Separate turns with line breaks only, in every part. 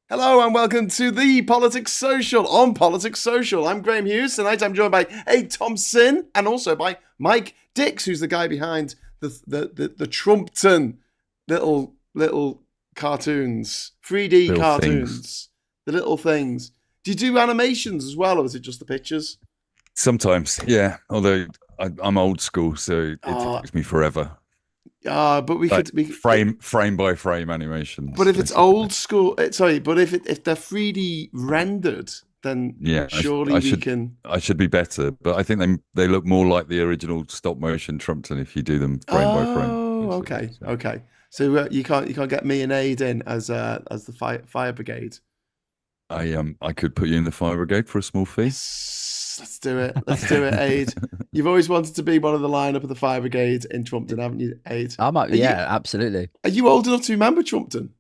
Hello and welcome to the Politics Social on Politics Social. I'm Graham Hughes. Tonight I'm joined by Aid Thompson and also by Mike Dix, who's the guy behind the Trumpton little cartoons, 3D
Little
cartoons,
things.
the little things. Do you do animations as well, or is it just the pictures?
Sometimes, yeah. Although I'm old school, so it
Ah,
takes me forever.
but we
Like
could we.
frame by frame
But
animations,
if it's
basically.
old school, sorry, but if they're 3D rendered, then
Yeah,
surely we can.
I should be better, but I think they look more like the original stop motion Trumpton if you do them frame by frame,
Oh,
basically.
okay,
So
okay. So you can't get me and Aid in as the fire brigade.
I could put you in the fire brigade for a small fee.
Yes, let's do it. Let's do it, Aid. You've always wanted to be one of the lineup of the fire brigade in Trumpton, haven't you, Aid?
I'm up,
Are you
yeah, absolutely.
are you old enough to remember Trumpton?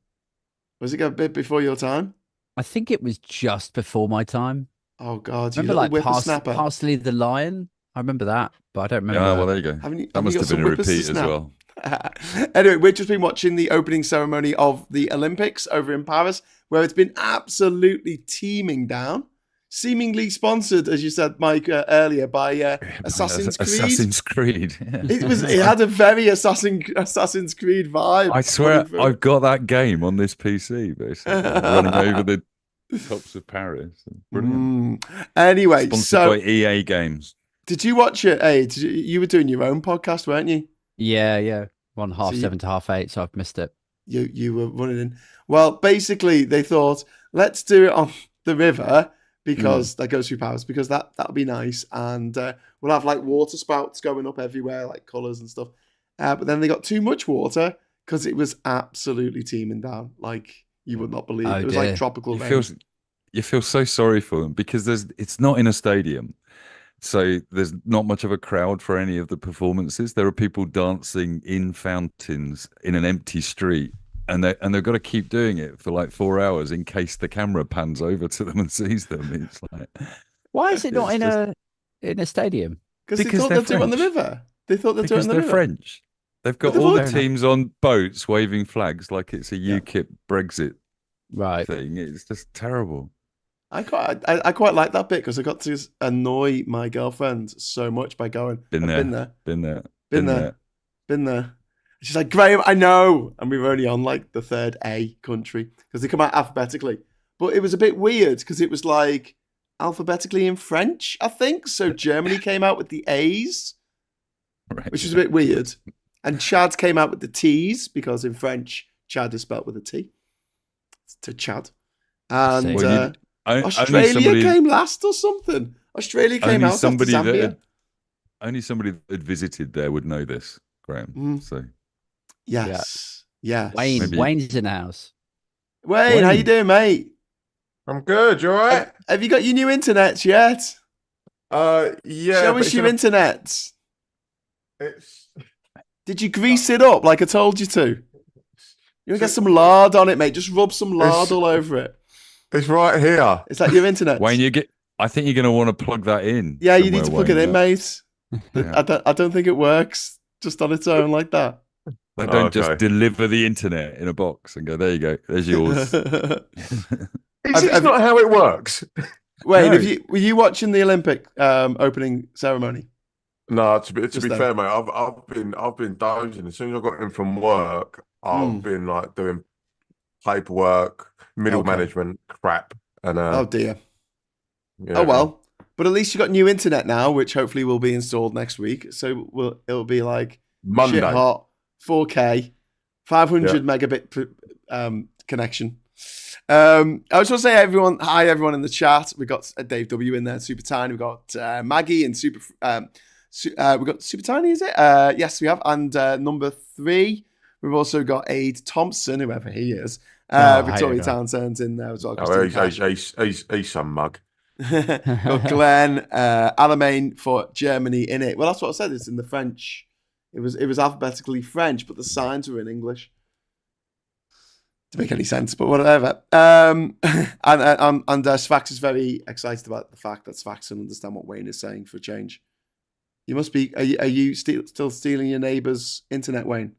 Was it a bit before your time?
I think it was just before my time.
Oh God, you
Remember,
little
like
whippersnapper.
Parsley the Lion. I remember that, but I don't
Yeah, well,
remember.
there you go.
Haven't you?
That
Haven't you
must
got
have been
some
a
whippers to
repeat as
snap?
well.
Anyway, we've just been watching the opening ceremony of the Olympics over in Paris, where it's been absolutely teeming down. Seemingly sponsored, as you said, Mike, earlier, by Assassin's Creed.
Assassin's Creed.
It had a very Assassin's Creed vibe
I
running
swear
through
I've got that game on this PC, basically, running over the tops of Paris. Brilliant.
Anyway,
Sponsored by EA Games.
did you watch it, Aid? You were doing your own podcast, weren't you?
Yeah. One half
So you-
7 to half 8, so I've missed it.
You were running in. Well, basically, they thought, let's do it on the river because that goes through Paris, because that'll be nice. And we'll have like water spouts going up everywhere, like colours and stuff. But then they got too much water because it was absolutely teeming down. Like you would not believe.
Oh,
It was
dear.
like tropical
You
rain.
feel so sorry for them because it's not in a stadium. So there's not much of a crowd for any of the performances. There are people dancing in fountains in an empty street, and they've got to keep doing it for like 4 hours in case the camera pans over to them and sees them. It's like
Why is it not
it's
in
just
a stadium?
Because they
because
thought
they're
they'd do it on the
French.
river. They thought they'd do it
Because
on the
they're
river.
French. They've got
they've
all
all-
the
Fair enough.
teams on boats waving flags like it's a
Yeah.
UKIP Brexit
Right.
thing. It's just terrible.
I quite like that bit because I got to annoy my girlfriend so much by going,
Been
I've
there.
been there,
Been there.
been there, been there. She's like, Graham, I know. And we were only on like the third A country because they come out alphabetically. But it was a bit weird because it was like alphabetically in French, I think. So Germany came out with the A's,
Right.
which is a bit weird. And Chad came out with the T's because in French, Chad is spelled with a T. It's to Chad. And
Well,
Only
Australia
somebody,
came last or something. Australia came
only
out after
somebody that
Zambia.
had, only somebody that had visited there would know this, Graham.
Mm.
So
Yes. Yes.
Maybe-
Wayne's in the house.
Wayne, how you doing, mate?
I'm good. You all right?
Have you got your new internet yet?
Yeah.
Show
but
us
it's
your
in a-
internet.
It's
Did you grease it up like I told you to? You want to get some lard on it, mate? Just rub some lard
It's-
all over it.
it's right here.
Is that your internet?
Wayne, I think you're going to want to plug that in.
Yeah, you need to
somewhere,
plug it in,
Wayne.
mate.
Yeah.
I don't think it works just on its own like that.
They don't
Okay.
just deliver the internet in a box and go, there you go, there's yours.
It's not how it works.
Wayne,
No.
were you watching the Olympic opening ceremony?
No, to be
Just
fair, mate, I've been dozing. As soon as I got in from work, I've been like doing paperwork, middle
Okay.
management crap, and
Oh dear.
yeah.
Oh well. But at least you got new internet now, which hopefully will be installed next week. So it'll be like
Monday.
shit hot, 4K, 500 megabit connection. I just want to say hi everyone in the chat. We got Dave W in there, Super Tiny. We got Maggie and Super. We got Super Tiny, is it? Yes, we have. And number 3, we've also got Aid Thompson, whoever he is. Victoria Townsend's in there as well.
Oh,
Christine
he's some mug.
got Glenn, Alamein for Germany in it. Well, that's what I said. It's in the French. It was alphabetically French, but the signs were in English. To make any sense, but whatever. And Svax is very excited about the fact that Svax can understand what Wayne is saying for a change. You must be. Are you still stealing your neighbour's internet, Wayne?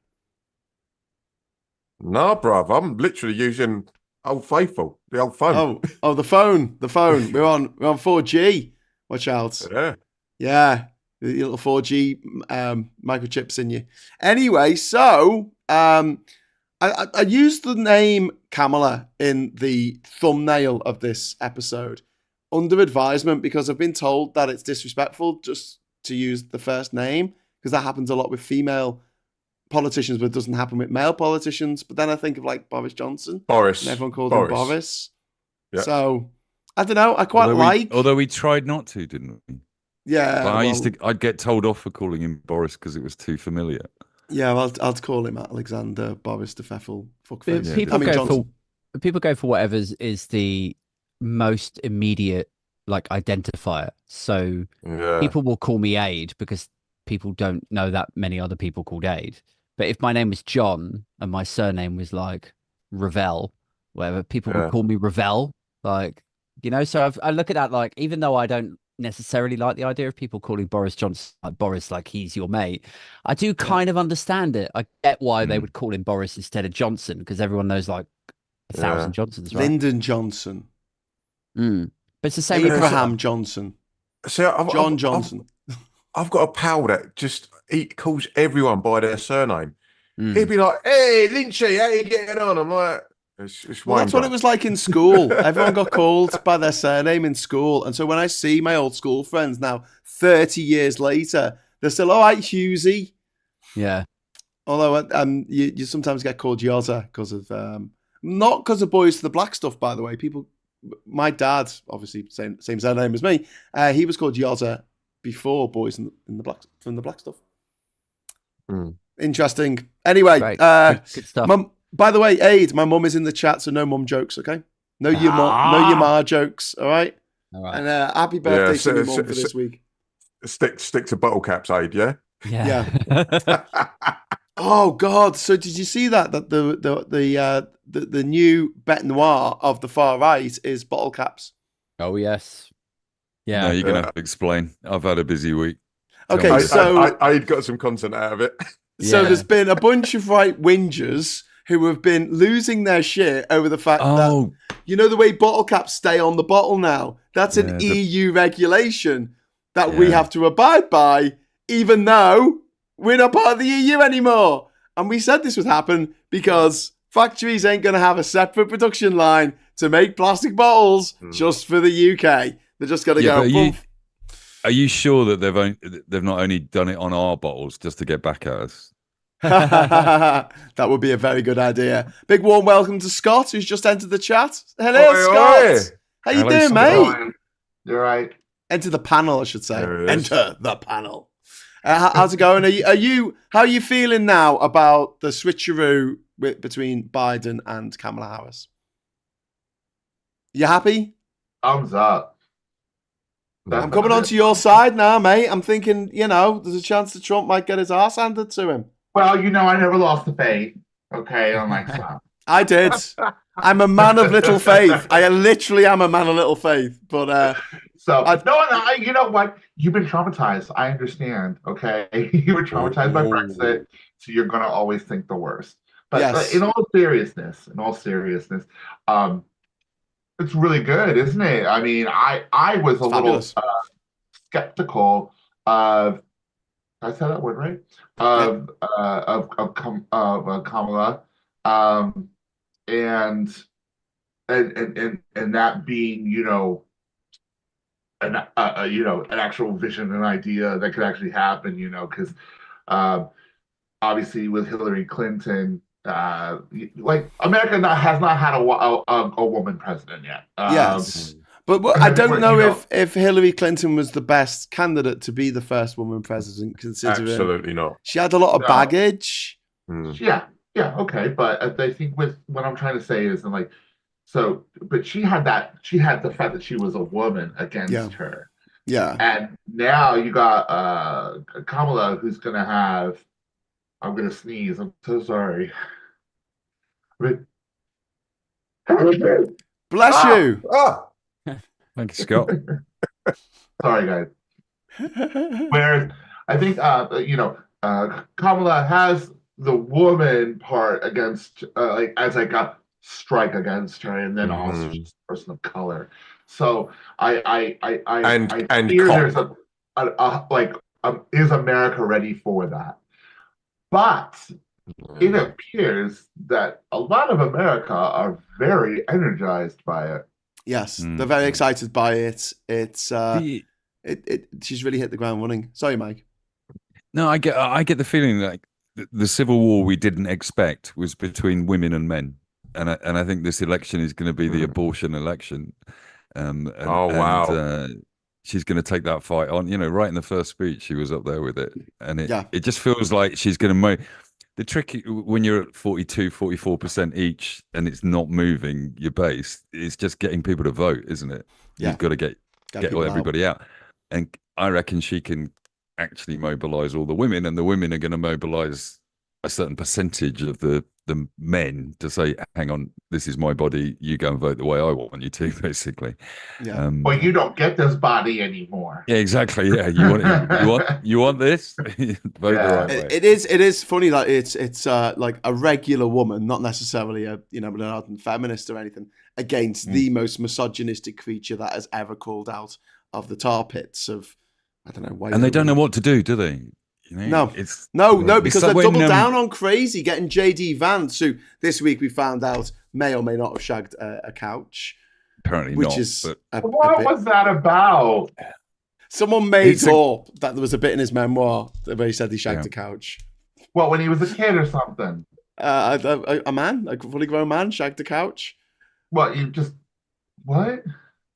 No, bruv, I'm literally using Old faithful, the old phone.
Oh, the phone. We're on 4G. Watch out.
Yeah.
Yeah, the little 4G microchips in you. Anyway, so I used the name Kamala in the thumbnail of this episode under advisement because I've been told that it's disrespectful just to use the first name because that happens a lot with female politicians, but it doesn't happen with male politicians. But then I think of like Boris Johnson.
Boris.
And everyone called him Boris.
Yeah.
So I don't know. I quite
although we tried not to, didn't we?
Yeah.
But I'd get told off for calling him Boris because it was too familiar.
Yeah, well, I'll call him Alexander Boris de Pfeffel. Fuckface.
People go for whatever is the most immediate like identifier. So people will call me Aid because people don't know that many other people called Aid. But if my name was John and my surname was like Ravel, whatever, people would call me Ravel. Like, you know, so I look at that like, even though I don't necessarily like the idea of people calling Boris Johnson like Boris, like he's your mate, I do kind of understand it. I get why they would call him Boris instead of Johnson because everyone knows like 1,000 Johnsons, right?
Lyndon Johnson.
But it's the same.
Abraham Johnson.
So
John Johnson.
I've got a pal that he calls everyone by their surname. He'd be like, "Hey, Lynchy, how you getting on?" I'm like, it's
well, that's what it was like in school. Everyone got called by their surname in school. And so when I see my old school friends now, 30 years later, they're still, all right, Hughesy.
Yeah.
Although you sometimes get called Yoza because of, not because of Boys to the Black stuff, by the way. My dad, obviously, same surname as me, he was called Yoza before Boys in the Black, from the Black stuff. Interesting. Anyway,
good stuff.
By the way, Aid, my mum is in the chat, so no mum jokes, okay? No your ma jokes, all right?
All right.
And happy birthday to your mum for this week.
Stick to bottle caps, Aid, yeah?
Yeah.
Oh God! So did you see that the new bête noire of the far right is bottle caps?
Oh yes. Yeah.
No, you're gonna have to explain. I've had a busy week.
Okay, so
I'd got some content out of it.
So there's been a bunch of right whingers who have been losing their shit over the fact that, you know, the way bottle caps stay on the bottle now, that's an EU regulation that we have to abide by, even though we're not part of the EU anymore. And we said this would happen because factories ain't going to have a separate production line to make plastic bottles just for the UK. They're just going to go.
Are you sure that they've not only done it on our bottles just to get back at us?
That would be a very good idea. Big warm welcome to Scott, who's just entered the chat. Hello, Scott. How you doing, mate?
You're right.
Enter the panel, I should say. Enter the panel. How's it going? How are you feeling now about the switcheroo between Biden and Kamala Harris? You happy?
Thumbs up.
I'm coming onto your side now, mate. I'm thinking, you know, there's a chance that Trump might get his ass handed to him.
Well, you know, I never lost the faith. Okay, I'm like, stop.
I did. I'm a man of little faith. I literally am a man of little faith. But
no, you know what? You've been traumatized. I understand. Okay, you were traumatized by Brexit, so you're gonna always think the worst. But in all seriousness, it's really good, isn't it? I mean, I was a little skeptical of. I said that word right. Of Kamala, and that being, you know, an actual vision, an idea that could actually happen, you know, because obviously with Hillary Clinton, like America has not had a woman president yet.
Yes. But I don't know if Hillary Clinton was the best candidate to be the first woman president, considering
absolutely not.
She had a lot of baggage.
Yeah, okay. But I think with what I'm trying to say is, but she had the fact that she was a woman against her.
Yeah.
And now you got Kamala, who's gonna have. I'm gonna sneeze. I'm so sorry.
Bless you.
Thank you, Scott.
Sorry, guys. Whereas I think, Kamala has the woman part against, as a strike against her, and then also she's a person of color. So I fear there's is America ready for that? But it appears that a lot of America are very energized by it.
Yes, they're very excited by it. It's she's really hit the ground running. Sorry, Mike.
No, I get the feeling like the civil war we didn't expect was between women and men, and I think this election is going to be the abortion election.
Wow.
She's going to take that fight on. You know, right in the first speech, she was up there with it, and it just feels like she's going to the trick when you're at 44% each and it's not moving your base, is just getting people to vote, isn't it?
Yeah.
You've got to get everybody out. And I reckon she can actually mobilize all the women, and the women are going to mobilize a certain percentage of the men to say, hang on, this is my body, you go and vote the way I want you to, basically.
Yeah.
Well, you don't get this body anymore.
Yeah, exactly. Yeah, you want this? Vote the right way.
It is funny that it's like a regular woman, not necessarily an ardent feminist or anything, against the most misogynistic creature that has ever called out of the tar pits of, I don't know why.
And they don't know what to do they? You know,
no, because they're double down on crazy, getting JD Vance, who this week we found out may or may not have shagged a couch.
Apparently
which
not.
Is
what was that about?
Someone made up that there was a bit in his memoir where he said he shagged a couch.
Well, when he was a kid or something.
A man, a fully grown man, shagged a couch.
What, you just... What?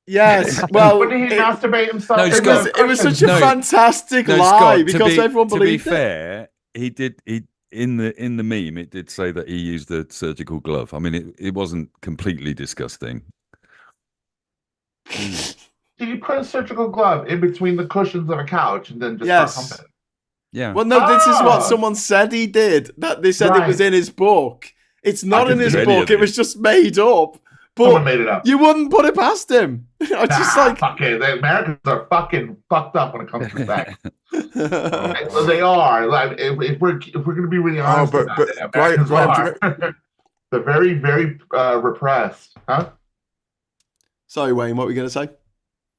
Yes, well,
when did he masturbate himself?
No, it was such a fantastic lie, Scott, because everyone believed it.
To be fair, he did. In the meme, it did say that he used a surgical glove. I mean, it wasn't completely disgusting.
Did you put a surgical glove in between the cushions of a couch and then just start humping?
Yeah.
Well, no, this is what someone said he did. That they said it was in his book. It's not in his book. It was just made up. But
someone made it up.
You wouldn't put it past him. Just like
fuck it. The Americans are fucking fucked up when it comes to sex. So they are. Like, if we're going to be really honest about it, Americans are. They're very, very repressed. Huh?
Sorry, Wayne. What were you going to say?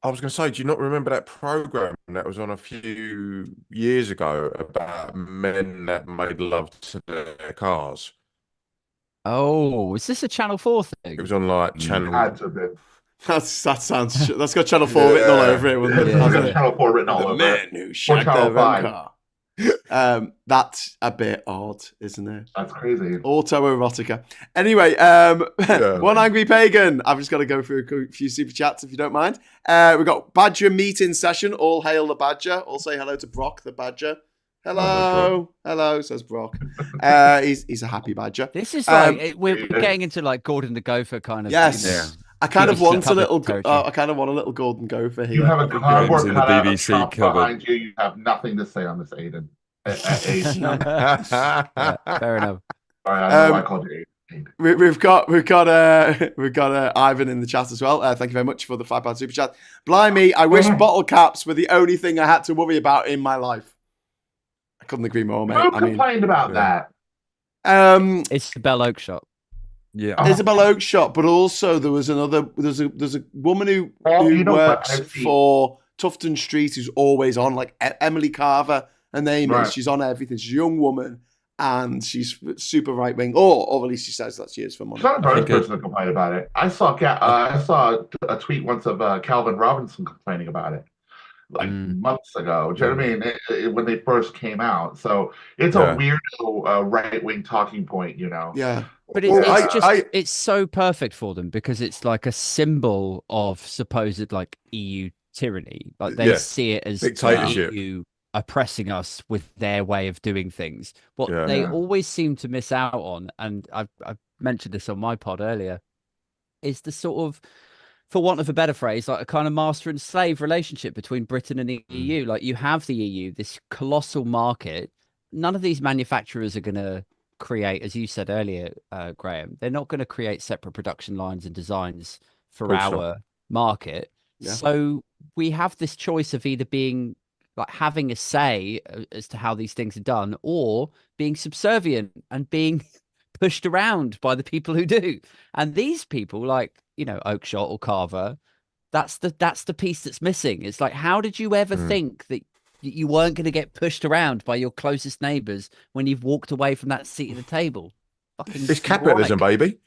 I was going to say, do you not remember that program that was on a few years ago about men that made love to their cars?
Oh, is this a Channel 4 thing?
It was on like Channel.
That's got Channel 4 written all over it.
It's got Channel 4 written all over
men who shag their own car. That's a bit odd, isn't it?
That's crazy.
Autoerotica. Anyway, One Angry Pagan. I've just got to go through a few super chats if you don't mind. We've got Badger meeting session. All hail the Badger. All say hello to Brock the Badger. Hello, says Brock. He's a happy badger.
This is like we're getting into like Gordon the Gopher kind of.
Yes,
thing.
Yeah. I kind of want a little. I kind of want a little Golden Gopher here.
You have a cardboard
in the BBC cover
behind you. You have nothing to say on this, Aiden.
Fair enough.
All right, I know I called you Aiden.
We've got Ivan in the chat as well. Thank you very much for the £5 super chat. Blimey, I wish bottle caps were the only thing I had to worry about in my life. I couldn't agree more, mate.
Who complained about that?
It's the Bell Oak shop.
Yeah,
Isabel Oak's shop, but also there's a woman who works for Tufton Street who's always on, like Emily Carver. Her name is. She's on everything. She's a young woman and she's super right wing, or at least she says that she is for money.
She's not the first person to complain about it. I saw a tweet once of Calvin Robinson complaining about it. Like months ago. Do you know what I mean? When they first came out. So it's a weirdo right-wing talking point, you know?
Yeah.
But it's so perfect for them because it's like a symbol of supposed like EU tyranny. Like they see it as
dictatorship.
the EU oppressing us with their way of doing things. What they always seem to miss out on, and I've mentioned this on my pod earlier, is the sort of, for want of a better phrase, like a kind of master and slave relationship between Britain and the EU. Like you have the EU, this colossal market. None of these manufacturers are going to create, as you said earlier, Graham, they're not going to create separate production lines and designs for our market. Yeah. So we have this choice of either being like having a say as to how these things are done or being subservient and being pushed around by the people who do. And these people, like, you know, Oakeshott or Carver, that's the piece that's missing. It's like, how did you ever think that you weren't going to get pushed around by your closest neighbors when you've walked away from that seat at the table? Fucking
It's capitalism, baby.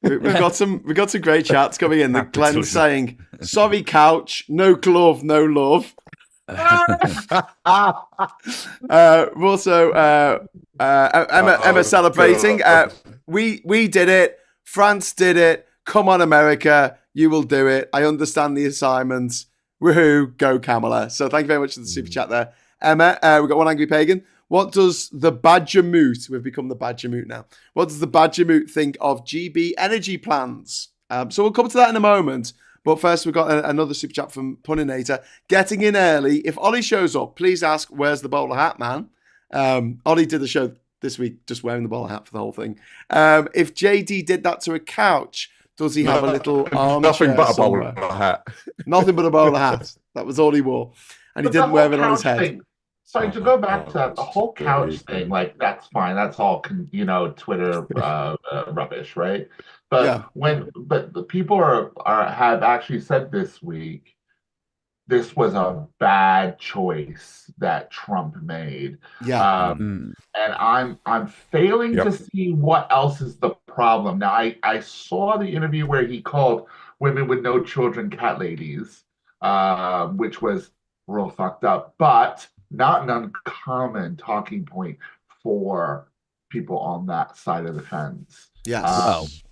We've got some great chats coming in. Glenn's saying, "Sorry, couch, no glove, no love." Also, Emma celebrating. We did it. France did it. Come on, America, you will do it. I understand the assignments. Woohoo! Go Kamala. So thank you very much for the super chat there, Emma. We've got one angry pagan. What does the Badger Moot, we've become the Badger Moot now, what does the Badger Moot think of GB energy plans? So we'll come to that in a moment. But first, we've got another super chat from Puninator. Getting in early. If Ollie shows up, please ask, where's the bowler hat, man? Ollie did the show this week just wearing the bowler hat for the whole thing. If JD did that to a couch, does he have a little armchair
Nothing but a
somewhere?
bowler hat.
Nothing but a bowler hat. That was all he wore. And he didn't wear it on his head.
Thing. So to go back to that, the whole couch thing, like, that's fine. That's all, Twitter rubbish, right? But but the people have actually said this week, this was a bad choice that Trump made.
Yeah.
And I'm failing to see what else is the problem. Now, I saw the interview where he called women with no children cat ladies, which was real fucked up, but not an uncommon talking point for people on that side of the fence.
Yes.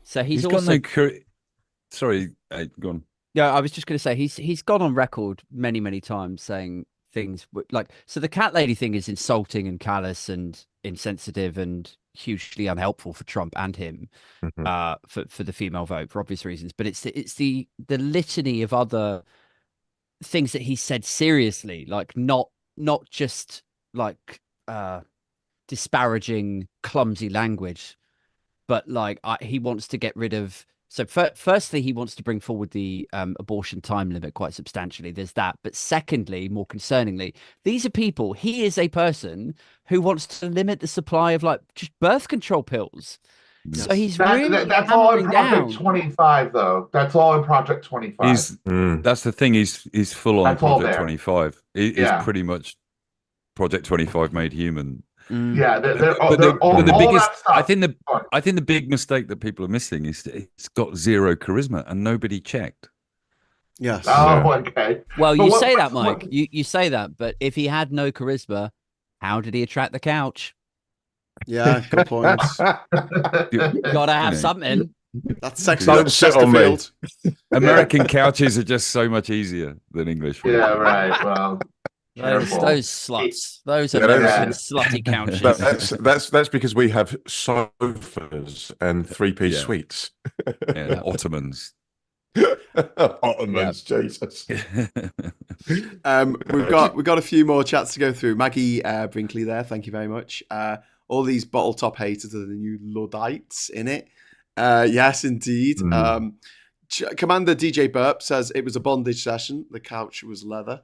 So he's
also
got no.
Sorry, go on.
Yeah, I was just going to say he's gone on record many times saying things like, so the cat lady thing is insulting and callous and insensitive and hugely unhelpful for Trump and him, for the female vote for obvious reasons. But it's the litany of other things that he said seriously, like not just like disparaging clumsy language, but like he wants to get rid of. So firstly, he wants to bring forward the abortion time limit quite substantially. There's that. But secondly, more concerningly, these are people. He is a person who wants to limit the supply of like just birth control pills. Yes. So he's
that's all in Project 25, though. That's all in Project 25.
That's the thing. He's full on Project 25. He's pretty much Project 25 made human.
Yeah,
the biggest. I think the big mistake that people are missing is it's got zero charisma and nobody checked.
Yes.
Oh, okay.
Well, you say that, Mike. You say that, but if he had no charisma, how did he attract the couch?
Yeah, good point.
Gotta have something.
That's sexy. Chesterfield.
American couches are just so much easier than English ones.
Yeah, right. Well.
Those sluts, those American slutty couches.
That's because we have sofas and three-piece suites.
Yeah, Ottomans.
Ottomans, Jesus.
We've got a few more chats to go through. Maggie Brinkley there, thank you very much. All these bottle top haters are the new Luddites in it. Yes, indeed. Commander DJ Burp says it was a bondage session. The couch was leather.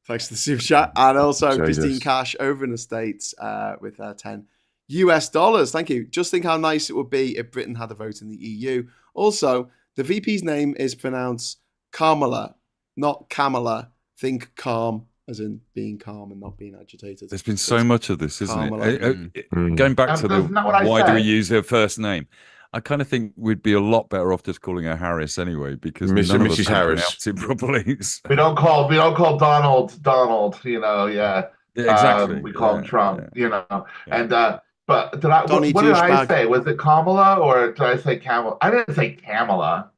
Thanks to the super chat. And also Christine Cash over in the States with $10 US. Thank you. Just think how nice it would be if Britain had a vote in the EU. Also, the VP's name is pronounced Kamala, not Kamala. Think calm, as in being calm and not being agitated.
There's been so much of this, isn't
Kamala.
it? Going back to the why do we use her first name? I kind of think we'd be a lot better off just calling her Harris anyway, because none of us can pronounce it properly. So.
We don't call Donald.
Yeah, exactly.
We call him Trump. And but what did I say? Was it Kamala or did I say Kamala? I didn't say Kamala.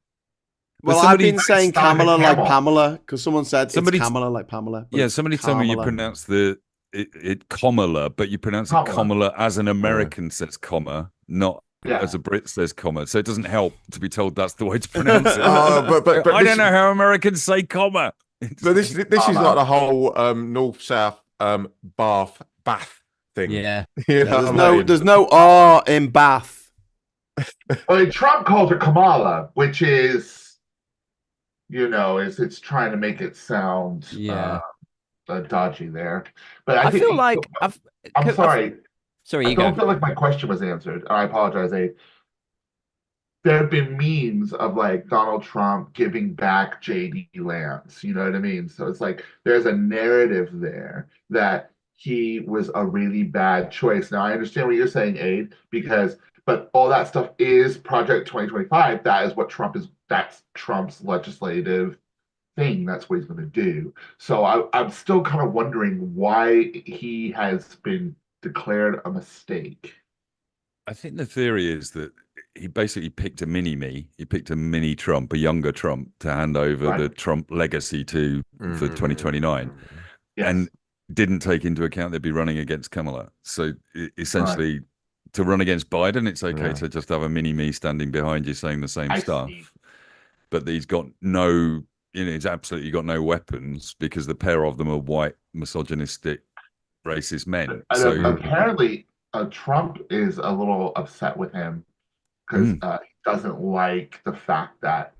Well, I've been saying Kamala like Pamela because someone said it's Kamala like Pamela.
Yeah, somebody told me you pronounce it Kamala, but you pronounce it Kamala as an American says comma, not. As a Brit says comma, so it doesn't help to be told that's the way to pronounce it.
But
I don't know how Americans say comma.
So this is like the whole north-south Bath thing.
Yeah,
there's no R in Bath.
Well, Trump calls her Kamala, which is, it's trying to make it sound dodgy there. But I
feel like
I'm sorry.
Sorry,
I
you
don't
go.
feel like my question was answered. I apologize. There have been memes of like Donald Trump giving back JD Lance. You know what I mean? So it's like there's a narrative there that he was a really bad choice. Now I understand what you're saying, Aid, but all that stuff is Project 2025. That is what that's Trump's legislative thing. That's what he's going to do. So I'm still kind of wondering why he has been declared a mistake.
I think the theory is that he basically picked a mini me. He picked a mini Trump, a younger Trump, to hand over the Trump legacy to for 2029, and didn't take into account they'd be running against Kamala. So essentially, to run against Biden, it's okay to just have a mini me standing behind you saying the same stuff. But he's got no, he's absolutely got no weapons because the pair of them are white, misogynistic, racist men. So
apparently, Trump is a little upset with him because he doesn't like the fact that,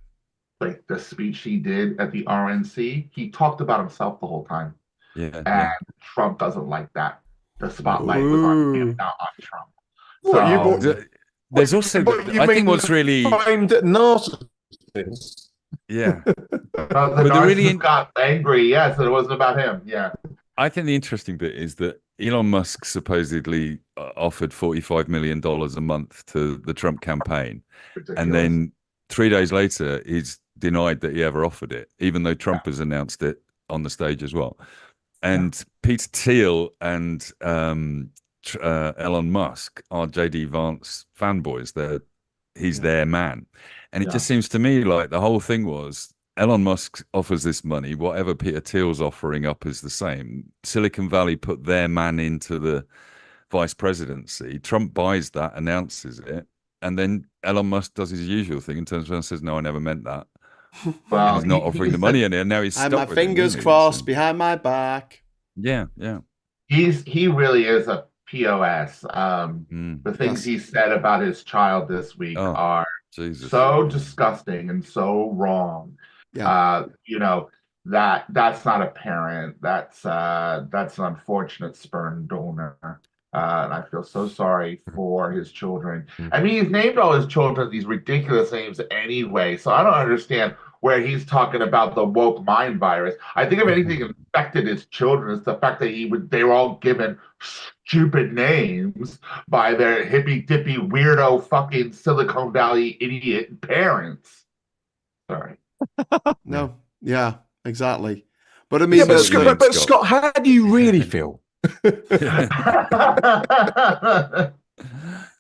like, the speech he did at the RNC, he talked about himself the whole time. And Trump doesn't like that. The spotlight was on him, not on Trump.
There's also, I think what's really
find narcissists.
Yeah.
The narcissist got angry. Yes, it wasn't about him. Yeah.
I think the interesting bit is that Elon Musk supposedly offered $45 million a month to the Trump campaign. Ridiculous. And then 3 days later, he's denied that he ever offered it, even though Trump has announced it on the stage as well. And Peter Thiel and Elon Musk are JD Vance fanboys. He's their man. And it just seems to me like the whole thing was Elon Musk offers this money. Whatever Peter Thiel's offering up is the same. Silicon Valley put their man into the vice presidency. Trump buys that, announces it. And then Elon Musk does his usual thing and turns around and says, no, I never meant that. Well, he's not offering the money in there. Now he's stuck
my fingers crossed behind my back.
Yeah.
He really is a POS. The things he said about his child this week are so disgusting and so wrong. That's not a parent. That's an unfortunate sperm donor. And I feel so sorry for his children. I mean, he's named all his children these ridiculous names anyway, so I don't understand where he's talking about the woke mind virus. I think if anything infected his children, it's the fact that they were all given stupid names by their hippy-dippy, weirdo, fucking Silicon Valley idiot parents. Sorry.
No. Yeah, exactly. But I mean,
Scott, how do you really feel?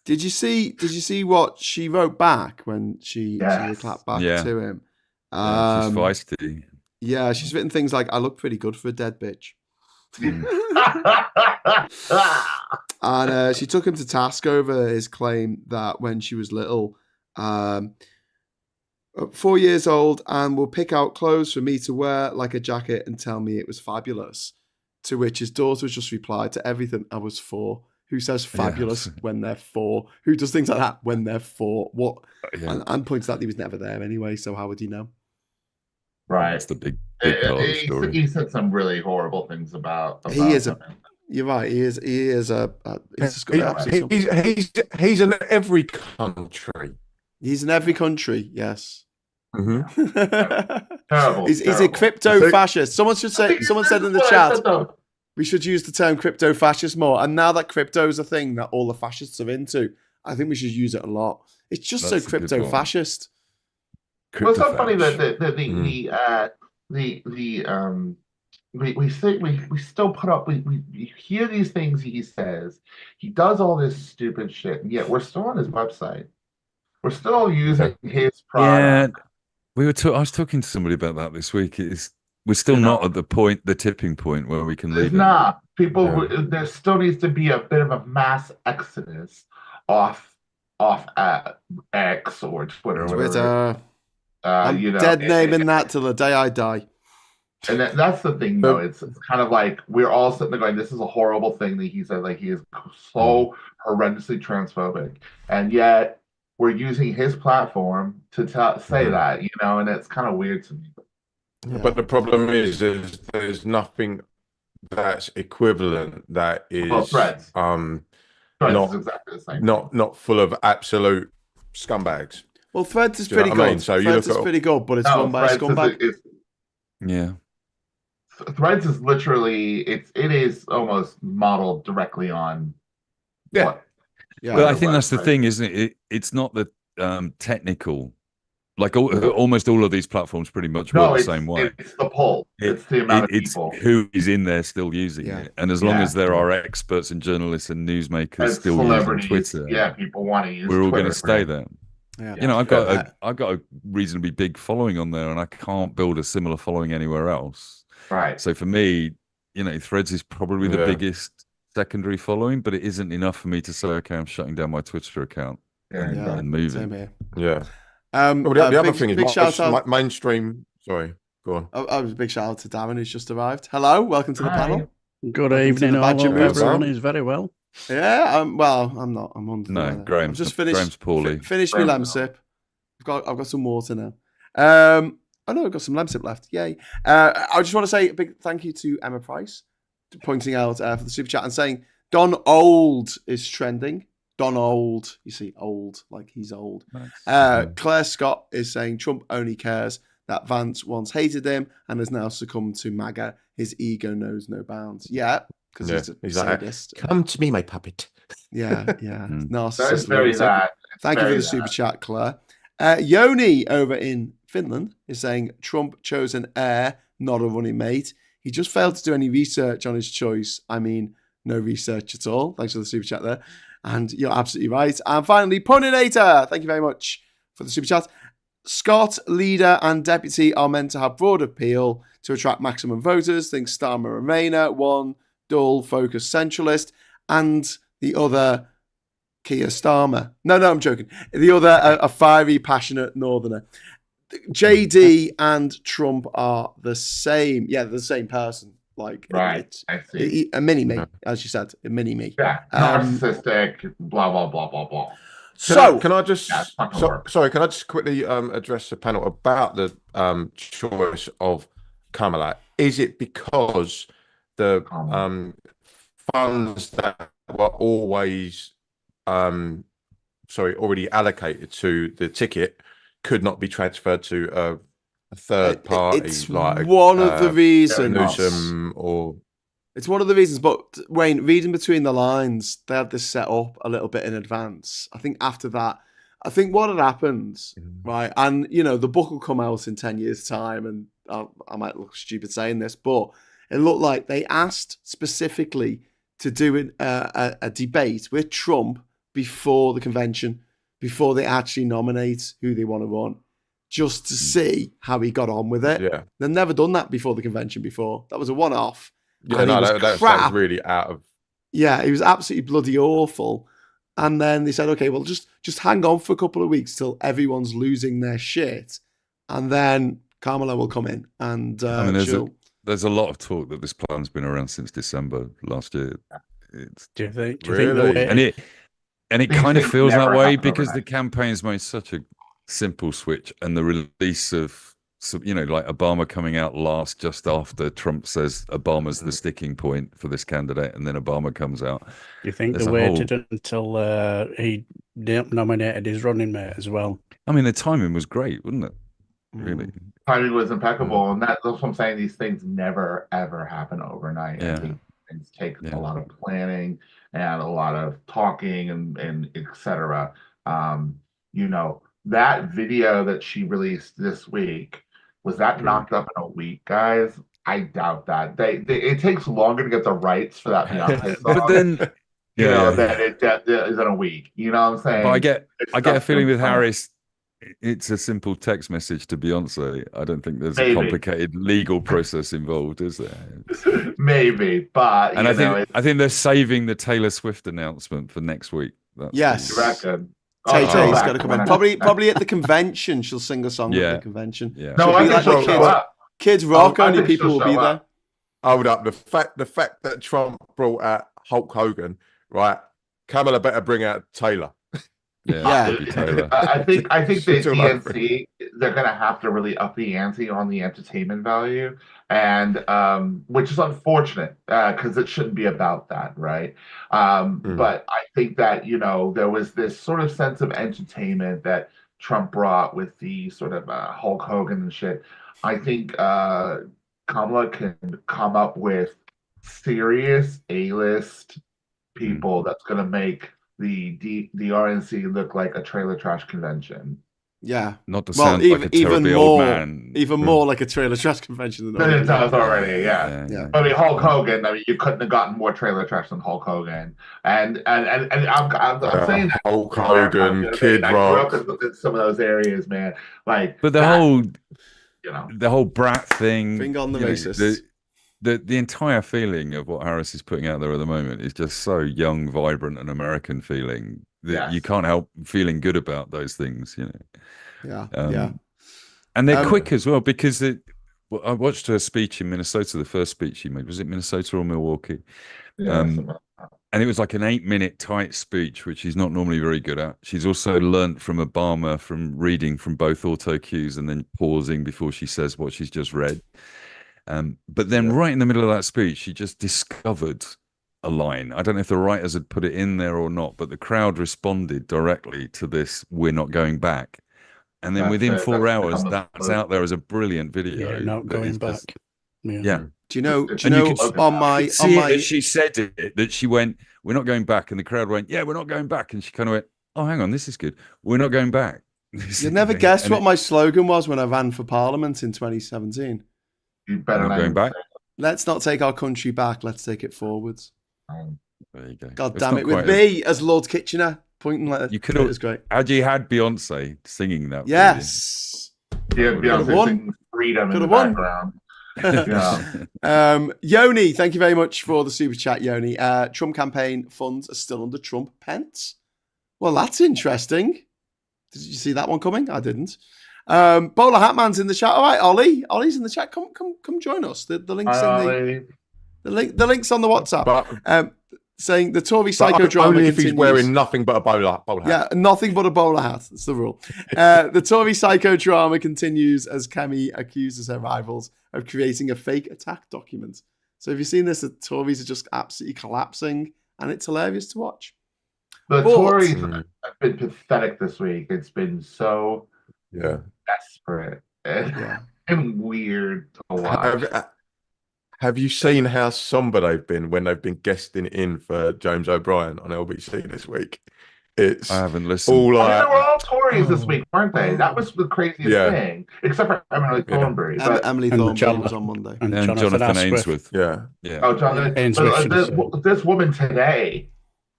Did you see what she wrote back when she clapped back to him?
She's feisty.
Yeah, she's written things like, I look pretty good for a dead bitch. And she took him to task over his claim that when she was little, 4 years old, and will pick out clothes for me to wear like a jacket and tell me it was fabulous. To which his daughter just replied to everything, I was 4. Who says fabulous when they're 4? Who does things like that when they're 4? What? And points out he was never there anyway, so how would he know?
Right.
That's the big part of the story.
He said some really horrible things about
he is him. You're right. He's
in every country.
He's in every country. Yes.
Terrible.
He's a crypto fascist. Someone said in the chat we should use the term crypto fascist more. And now that crypto is a thing that all the fascists are into, I think we should use it a lot. It's just so crypto fascist.
Well, it's so funny that we still put up, we hear these things he says. He does all this stupid shit, and yet we're still on his website. We're still using his product.
Yeah, I was talking to somebody about that this week. We're still not at the tipping point where we can leave.
There still needs to be a bit of a mass exodus off X or Twitter.
I'm dead naming that till the day I die.
And that's the thing, though. It's kind of like we're all sitting there going, "This is a horrible thing that he said." Like, he is so horrendously transphobic, and yet we're using his platform to say that, and it's kind of weird to me.
Yeah. But the problem is, there's nothing that's equivalent that is
Threads is exactly the same.
Not full of absolute scumbags.
Well, Threads is
Do you know
pretty
what I
good.
mean? So you
Threads
look
is
at
pretty good, but it's run by a scumbag.
Yeah.
Threads is literally it is almost modeled directly on what.
Yeah.
But I think that's the thing, isn't it? It's not the technical. Like almost all of these platforms pretty much work the same way.
It's the pull. It's the amount of people.
It's who is in there still using it. And as long as there are experts and journalists and newsmakers
and
still using Twitter,
people want to use
we're all
Twitter,
going to stay there.
Yeah.
You know, I've got a reasonably big following on there, and I can't build a similar following anywhere else.
Right.
So for me, you know, Threads is probably the biggest secondary following, but it isn't enough for me to say, okay, I'm shutting down my Twitter account and moving.
Same here.
Yeah. Well, the other thing is mainstream. Sorry, go on.
I was a big shout out to Darren, who's just arrived. Hello, welcome to the panel.
Good evening, everyone is very well.
Yeah, well, I'm not. I'm on.
No, Graham's
just finished.
Graham's poorly.
Finished my lamb sip. I've got some water now. I know I've got some lamb sip left. Yay! I just want to say a big thank you to Emma Price pointing out for the super chat and saying Don Old is trending. Don Old, you see, old, like he's old. Nice. Claire Scott is saying Trump only cares that Vance once hated him and has now succumbed to MAGA. His ego knows no bounds. Yeah, because he's a sadist.
Come to me, my puppet.
Yeah. Narcissist.
That is very sad.
Thank you for the super chat, Claire. Yoni over in Finland is saying Trump chose an heir, not a running mate. He just failed to do any research on his choice. I mean, no research at all. Thanks for the super chat there. And you're absolutely right. And finally, Puninator, thank you very much for the super chat. Scott, leader and deputy are meant to have broad appeal to attract maximum voters. Think Starmer and Rayner, one dull, focused centralist, and the other Keir Starmer. No, I'm joking. The other, a fiery, passionate northerner. JD and Trump are the same. Yeah, the same person. Like,
right, I see.
A mini-me, as you said, a mini-me.
Yeah, narcissistic, blah, blah, blah, blah, blah.
Can I just sorry? Can I just quickly address the panel about the choice of Kamala? Is it because the funds that were always already allocated to the ticket could not be transferred to a third party?
It's like one of the reasons. It's one of the reasons, but Wayne, reading between the lines, they had this set up a little bit in advance. I think after that, what had happened, right? And, you know, the book will come out in 10 years' time, and I might look stupid saying this, but it looked like they asked specifically to do a debate with Trump before the convention, before they actually nominate who they want to run, just to see how he got on with it.
Yeah.
They've never done that before the convention before. That was a one-off.
Yeah, no, that was really out of...
Yeah, he was absolutely bloody awful. And then they said, okay, well, just hang on for a couple of weeks till everyone's losing their shit. And then Kamala will come in and
there's a lot of talk that this plan's been around since December last year.
Do you think
and it kind of feels that way because the campaign's made such a simple switch, and the release of, you know, like Obama coming out last just after Trump says Obama's the sticking point for this candidate, and then Obama comes out.
Do you think they waited until he nominated his running mate as well?
I mean, the timing was great, wasn't it? Really,
timing was impeccable, and that's what I'm saying. These things never ever happen overnight.
Yeah.
Things take a lot of planning and a lot of talking and etc. You know, that video that she released this week, was that knocked up in a week, guys? I doubt that. It takes longer to get the rights for that Beyonce song.
But then,
that it is in a week. You know what I'm saying?
But I get a feeling with Harris, it's a simple text message to Beyonce. I don't think there's a complicated legal process involved, is there?
Maybe, but
and I think they're saving the Taylor Swift announcement for next week.
Yes,
reckon.
Tay-Tay's got to come in. Probably at the convention. She'll sing a song at the convention.
Yeah. No, I think she'll show up.
Kids Rock, only people will be there.
Hold up. The fact that Trump brought out Hulk Hogan, right? Kamala better bring out Taylor.
Yeah, Toby Taylor.
I think the
Shit all over
DNC, they're gonna have to really up the ante on the entertainment value, and which is unfortunate because it shouldn't be about that, right? But I think that there was this sort of sense of entertainment that Trump brought with the sort of Hulk Hogan and shit. I think Kamala can come up with serious A-list people that's gonna make the RNC look like a trailer trash convention.
Yeah.
Not to sound like a terribly old man.
Even more like a trailer trash convention than
It does already, yeah. I mean, Hulk
yeah.
Hogan. I mean, you couldn't have gotten more trailer trash than Hulk Hogan. And I'm saying that
Hulk Hogan, Kid
I
Rock.
grew up in some of those areas, man. Like,
But the whole brat thing,
Finger on the racists.
The entire feeling of what Harris is putting out there at the moment is just so young, vibrant, and American feeling that you can't help feeling good about those things,
Yeah.
And they're quick as well, because I watched her speech in Minnesota, the first speech she made. Was it Minnesota or Milwaukee? And it was like an 8-minute tight speech, which she's not normally very good at. She's also learnt from Obama from reading from both auto cues and then pausing before she says what she's just read. But then right in the middle of that speech, she just discovered a line. I don't know if the writers had put it in there or not, but the crowd responded directly to this, "We're not going back." And then within 4 hours, that's out there as a brilliant video.
Yeah, not going back.
Yeah.
Do you know
she said it, that she went, "We're not going back." And the crowd went, "Yeah, we're not going back." And she kind of went, "Oh, hang on, this is good. We're not going back."
You never guessed what my slogan was when I ran for Parliament in 2017.
You better
not going back.
Let's not take our country back. Let's take it forwards.
There you go.
God damn it! With me as Lord Kitchener pointing like
you could.
It was great.
Had you had Beyonce singing that?
Yes.
Yeah, Beyonce singing Freedom in the background.
Yoni, thank you very much for the super chat, Yoni. Trump campaign funds are still under Trump Pence. Well, that's interesting. Did you see that one coming? I didn't. Bowler Hatman's in the chat. All right, Ollie's in the chat. Come join us. The link's the link's on the WhatsApp. Saying the Tory psychodrama
only if
continues.
he's wearing nothing but a bowler hat.
Yeah, nothing but a bowler hat. That's the rule. The Tory psychodrama continues as Kemi accuses her rivals of creating a fake attack document. So have you seen this? The Tories are just absolutely collapsing, and it's hilarious to watch.
The Tories have been pathetic this week. It's been so desperate and weird to watch.
Have you seen how somber they've been when they've been guesting in for James O'Brien on LBC this week?
I haven't listened.
They were all Tories this week, weren't they? That was the craziest thing, except for Emily Thornberry.
But Emily Thornberry was on Monday.
And
Jonathan Ainsworth.
Yeah.
Oh, Jonathan Ainsworth. This woman today,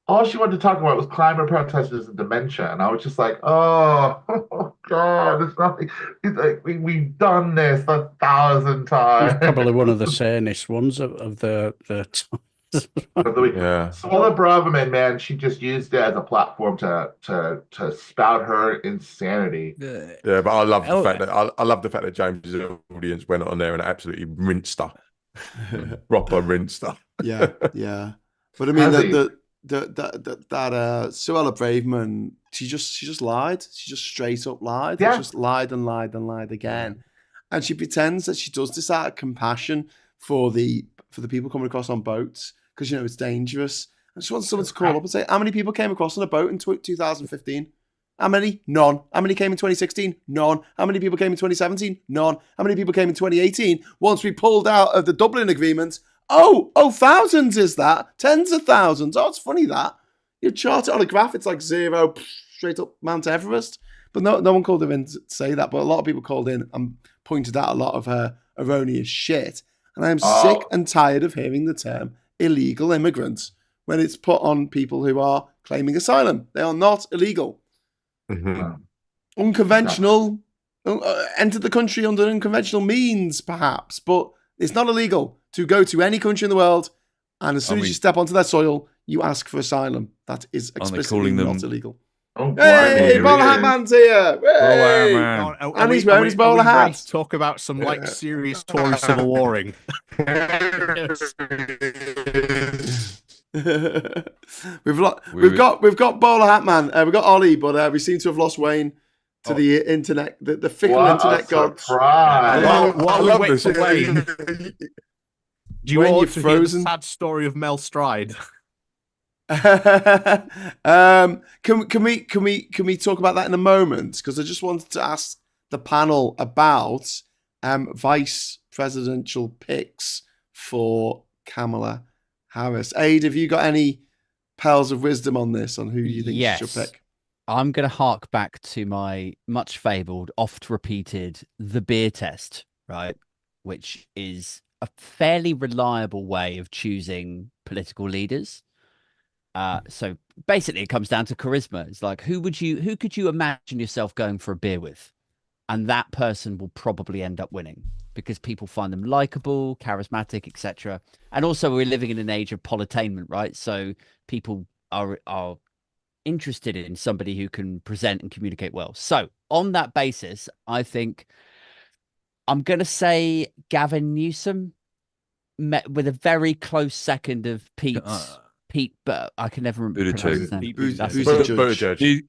all she wanted to talk about was climate protesters and dementia, and I was just like, oh God, it's nothing. It's like we've done this 1,000 times.
It's probably one of the sanest ones of the
Swallow Braverman, man, she just used it as a platform to spout her insanity.
Yeah, but I love the fact that I love the fact that James's audience went on there and absolutely rinsed her, proper rinsed her.
Yeah. But I mean that Suella Braverman, she just lied. She just straight up lied.
Yeah.
She just lied and lied and lied again. And she pretends that she does this out of compassion for the people coming across on boats because it's dangerous. And she wants someone to call up and say, how many people came across on a boat in 2015? How many? None. How many came in 2016? None. How many people came in 2017? None. How many people came in 2018? Once we pulled out of the Dublin Agreement, thousands is that? Tens of thousands. Oh, it's funny that. You chart it on a graph, it's like 0, straight up Mount Everest. But no one called her in to say that. But a lot of people called in and pointed out a lot of her erroneous shit. And I'm sick and tired of hearing the term illegal immigrants when it's put on people who are claiming asylum. They are not illegal.
Mm-hmm.
Unconventional, entered the country under unconventional means, perhaps. But it's not illegal to go to any country in the world, and as soon as you step onto their soil, you ask for asylum. That is explicitly not illegal. Hey, Bowler Hat Man's here! Hey! And he's wearing his bowler hat.
Talk about some serious Tory civil warring.
we've got Bowler Hatman, we've got Ollie, but we seem to have lost Wayne to the internet, the fickle internet gods.
Surprise!
While we wait for Wayne, do you
Wayne,
want
you're
to hear the
frozen.
sad story of Mel Stride?
Can we talk about that in a moment? Because I just wanted to ask the panel about vice presidential picks for Kamala Harris. Aid, have you got any pearls of wisdom on this, on who you think she should pick?
I'm going to hark back to my much fabled, oft repeated, the beer test, right? Which is a fairly reliable way of choosing political leaders. So basically it comes down to charisma. It's like, who could you imagine yourself going for a beer with? And that person will probably end up winning because people find them likable, charismatic, etc. And also we're living in an age of politainment, right? So people are interested in somebody who can present and communicate well. So on that basis, I think I'm going to say Gavin Newsom met with a very close second of Pete, but I can never remember his name.
Buttigieg.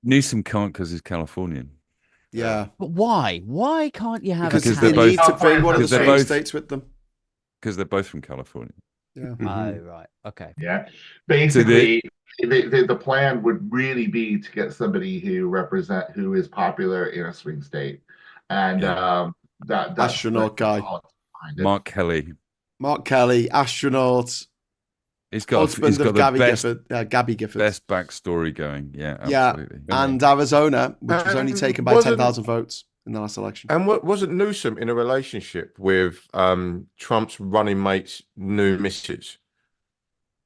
Newsom can't because he's Californian.
Yeah.
But why? Why can't you have
because they need to bring one of the swing states with them.
Because they're both from California.
Yeah.
Oh, right. Okay.
Yeah. Basically, the plan would really be to get somebody who is popular in a swing state. And that
astronaut guy.
Mark Kelly,
astronaut.
He's got
the Gabby Gifford.
Best backstory going. Yeah, absolutely.
Yeah. And Arizona, which was only taken by 10,000 votes in the last election.
And wasn't Newsom in a relationship with Trump's running mate's new missus?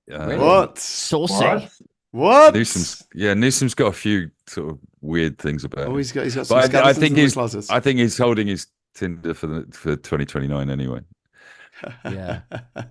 What?
Saucy.
What?
Newsom's got a few sort of weird things about him.
He's got some skeletons
I think he's holding his Tinder for 2029 anyway.
Yeah.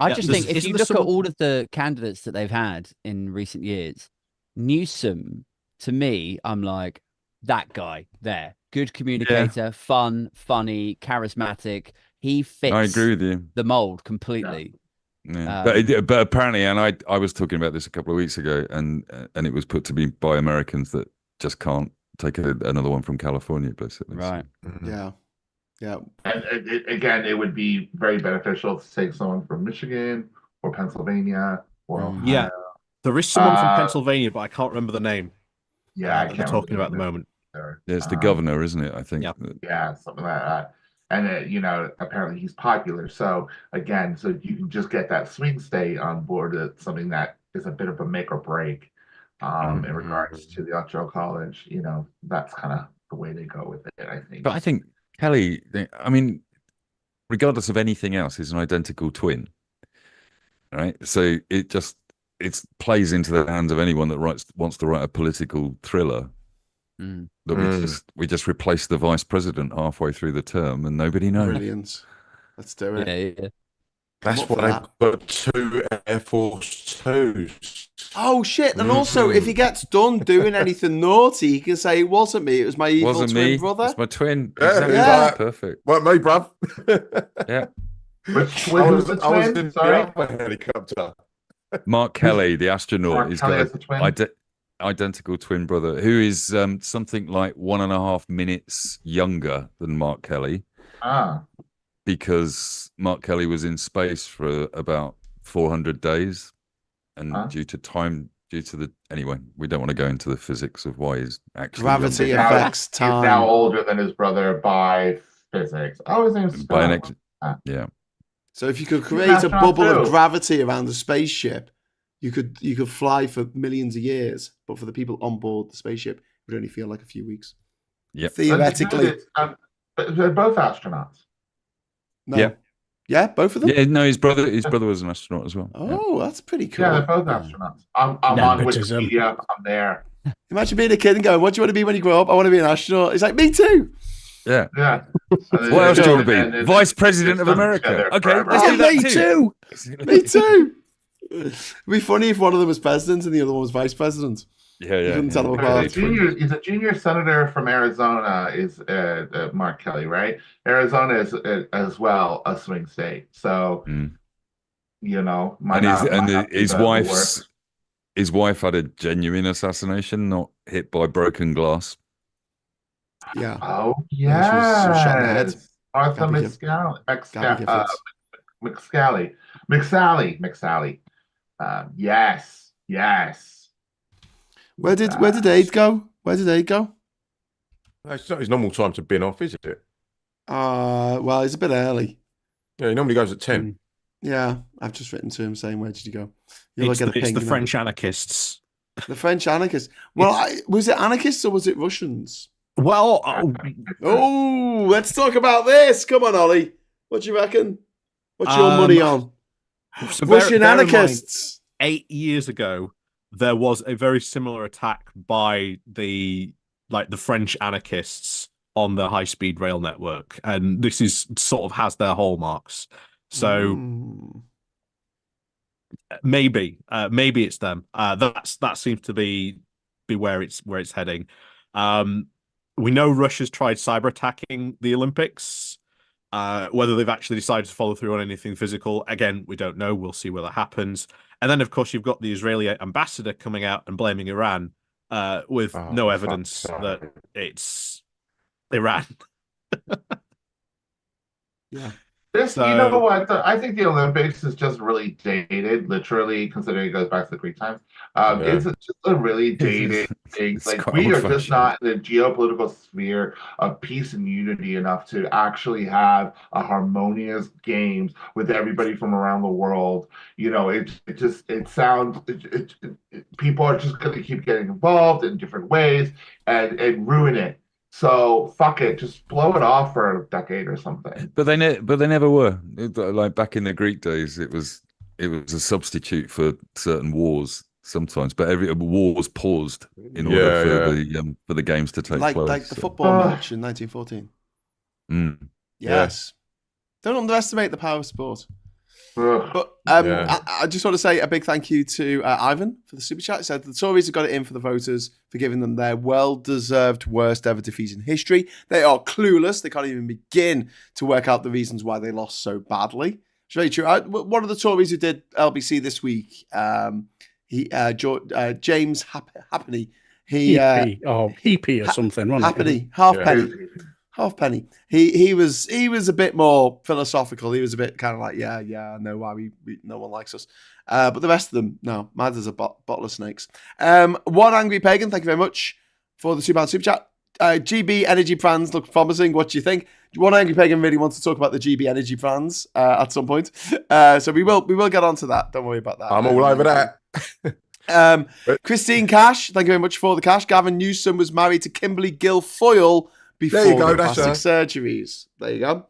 I just think if you look at all of the candidates that they've had in recent years, Newsom, to me, I'm like, that guy there. Good communicator, fun, funny, charismatic. He fits
I agree with you.
The mold completely.
Yeah. But apparently, and I was talking about this a couple of weeks ago, and it was put to me by Americans that just can't take another one from California, basically.
Right.
Yeah. Yeah.
And again, it would be very beneficial to take someone from Michigan or Pennsylvania or Ohio.
Yeah. There is someone from Pennsylvania, but I can't remember the name.
Yeah,
they're talking about at the moment.
Yeah, it's the governor, isn't it? I think.
Yeah, something like that. And apparently he's popular. So again, you can just get that swing state on board. It's something that is a bit of a make or break in regards to the electoral college. That's kind of the way they go with it, I think.
But I think Kelly, I mean, regardless of anything else, is an identical twin, right? So it plays into the hands of anyone that wants to write a political thriller. That we just replace the vice president halfway through the term and nobody knows.
Brilliant. Let's do it.
Yeah.
That's why I've got 2 Air Force 2s.
Oh shit! And also, if he gets done doing anything naughty, he can say, "It wasn't me. It was my evil twin brother.
It's my twin."
Exactly.
Yeah.
Perfect.
Weren't me, bruv.
Yeah.
Which twin was the twin?
I was in the helicopter.
Mark Kelly, the astronaut,
Mark
he's
Kelly
got an identical twin brother who is something like 1.5 minutes younger than Mark Kelly. Because Mark Kelly was in space for about 400 days. And due to anyway, we don't want to go into the physics of why he's actually
gravity affects time.
He's now older than his brother by physics. Oh, his name's Scott.
Yeah.
So if you could create a bubble of gravity around the spaceship, you could fly for millions of years, but for the people on board the spaceship, it would only feel like a few weeks.
Yeah.
Theoretically.
They're both astronauts.
No.
Yeah.
Yeah, both of them?
Yeah, no, his brother was an astronaut as well.
Oh, that's pretty cool.
Yeah, they're both astronauts. I'm on Wikipedia. I'm there.
Imagine being a kid and going, "What do you want to be when you grow up?" "I want to be an astronaut." He's like, "Me too."
Yeah.
What
else do you want to be? Vice President of America. Okay, let's do that too.
Me too. It'd be funny if one of them was president and the other one was vice president.
Yeah.
You couldn't tell them apart.
He's a junior senator from Arizona. Is Mark Kelly, right? Arizona is as well a swing state. So you know, might
And his
not,
and
might not be
his
the
wife's
worst.
his wife had a genuine assassination, not hit by broken glass.
Yeah.
Oh
Yeah, she was shot in the head.
yes, Arthur
Gabby McSally. Yes, yes. Where did Aid go? Where did Aid go?
It's not his normal time to bin off, is it?
Well, it's a bit early.
Yeah, he normally goes at 10.
Yeah, I've just written to him saying, "Where did you go?"
It's the French anarchists.
The French anarchists. Well, was it anarchists or was it Russians?
Well,
oh, let's talk about this. Come on, Ollie. What do you reckon? What's your money on?
So
Russian anarchists.
8 years ago, there was a very similar attack by the French anarchists on the high-speed rail network, and this is sort of has their hallmarks. So maybe it's them. That seems to be where it's heading. We know Russia's tried cyber attacking the Olympics. Whether they've actually decided to follow through on anything physical, again, we don't know. We'll see where that happens. And then, of course, you've got the Israeli ambassador coming out and blaming Iran with no evidence that it's Iran.
Yeah.
You know what? I think the Olympics is just really dated, literally, considering it goes back to the Greek times. It's just a really dated thing. Like, we are just not in the geopolitical sphere of peace and unity enough to actually have a harmonious games with everybody from around the world. You know, people are just going to keep getting involved in different ways and ruin it. So fuck it, just blow it off for a decade or something.
But they never were. Like back in the Greek days, it was a substitute for certain wars sometimes. But every war was paused in order for the games to take place.
Like the football match in 1914. Yes. Don't underestimate the power of sport. But I just want to say a big thank you to Ivan for the super chat. He said the Tories have got it in for the voters for giving them their well-deserved worst ever defeat in history. They are clueless. They can't even begin to work out the reasons why they lost so badly. It's very true. One of the Tories who did LBC this week, James Happany.
Heapy or something, wasn't it?
Happany, Halfpenny. He was a bit more philosophical. He was a bit kind of like, I know why no one likes us. But the rest of them, no, mad as a bottle of snakes. One Angry Pagan, thank you very much for the £2 super chat. GB Energy plans look promising. What do you think? One Angry Pagan really wants to talk about the GB Energy plans at some point. So we will get onto that. Don't worry about that.
I'm all over that.
Christine Cash, thank you very much for the cash. Gavin Newsom was married to Kimberly Guilfoyle before the plastic surgeries. There you go.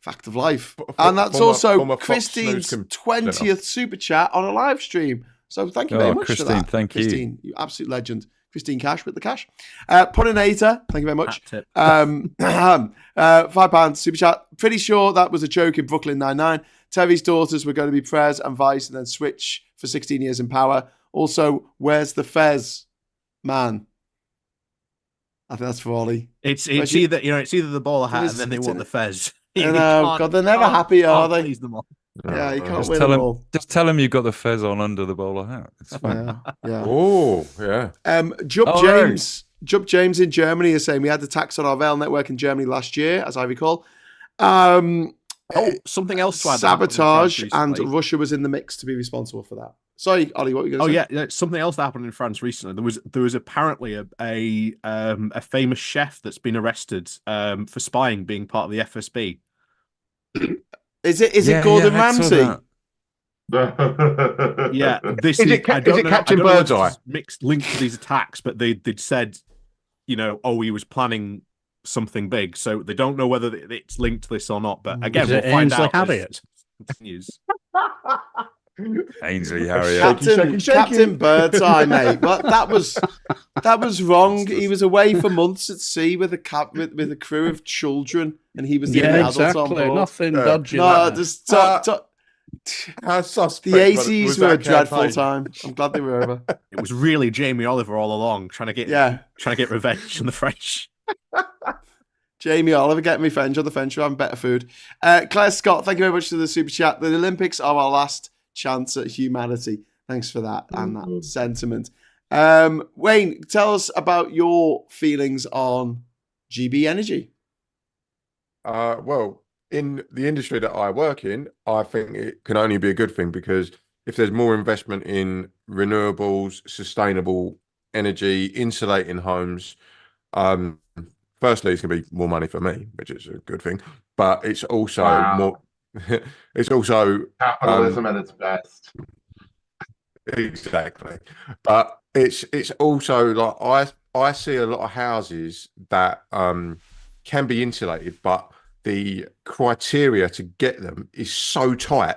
Fact of life. And that's also Christine's 20th super chat on a live stream. So thank you very much
Christine,
for that.
Thank you.
Christine, you absolute legend. Christine Cash with the cash. Puninator, thank you very much. £5 super chat. Pretty sure that was a joke in Brooklyn Nine-Nine. Terry's daughters were going to be Prez and Vice and then switch for 16 years in power. Also, where's the Fez, man? I think that's for Ollie.
It's either the bowler hat and then they want the Fez.
God, they're never happy, are they?
Please them all.
Yeah, you can't win them all.
Just tell him you've got the Fez on under the bowler hat. It's fine.
Yeah.
Oh, yeah.
Jump James in Germany is saying we had the tax on our rail network in Germany last year, as I recall.
Something else to add.
Sabotage, and Russia was in the mix to be responsible for that. Sorry, Ollie, what were you going to say?
Yeah, something else that happened in France recently. There was apparently a famous chef that's been arrested for spying, being part of the FSB.
Is it Gordon Ramsay?
Yeah,
is it Captain Birdseye?
Mixed linked to these attacks, but they'd said, he was planning something big, so they don't know whether it's linked to this or not. But again, we'll find out. Harriet continues.
Ainsley Harriet,
Captain Birdseye, mate. Well, that was wrong. He was away for months at sea with a crew of children, and he was the only adult on board.
Nothing dodgy.
No, just the 80s were a dreadful time. I'm glad they were over.
It was really Jamie Oliver all along, trying to get revenge on the French.
Jamie Oliver, getting me French on the French, having better food. Claire Scott, thank you very much for the super chat. The Olympics are our last chance at humanity. Thanks for that and that sentiment. Wayne, tell us about your feelings on GB Energy.
Well, in the industry that I work in, I think it can only be a good thing, because if there's more investment in renewables, sustainable energy, insulating homes, firstly, it's going to be more money for me, which is a good thing. But it's also more. It's also
capitalism at its best.
Exactly, but it's also like I see a lot of houses that can be insulated, but the criteria to get them is so tight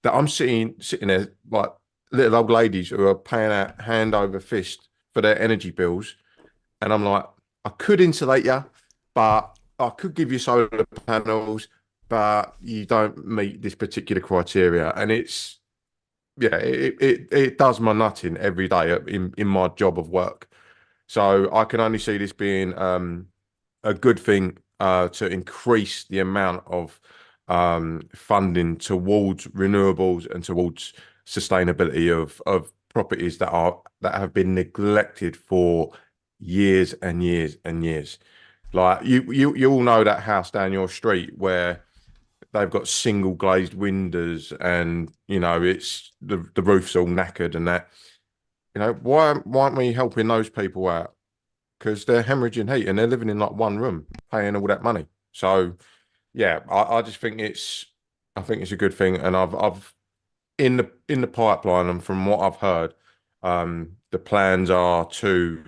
that I'm sitting there like little old ladies who are paying out hand over fist for their energy bills, and I'm like, I could insulate you, but I could give you solar panels, but you don't meet this particular criteria, and it's it does my nutting every day in my job of work. So I can only see this being a good thing to increase the amount of funding towards renewables and towards sustainability of properties that have been neglected for years and years and years. Like you all know that house down your street where they've got single glazed windows, and it's the roof's all knackered and that. Why aren't we helping those people out? Because they're hemorrhaging heat and they're living in like one room, paying all that money. So yeah, I just think it's a good thing, and I've in the pipeline, and from what I've heard, the plans are to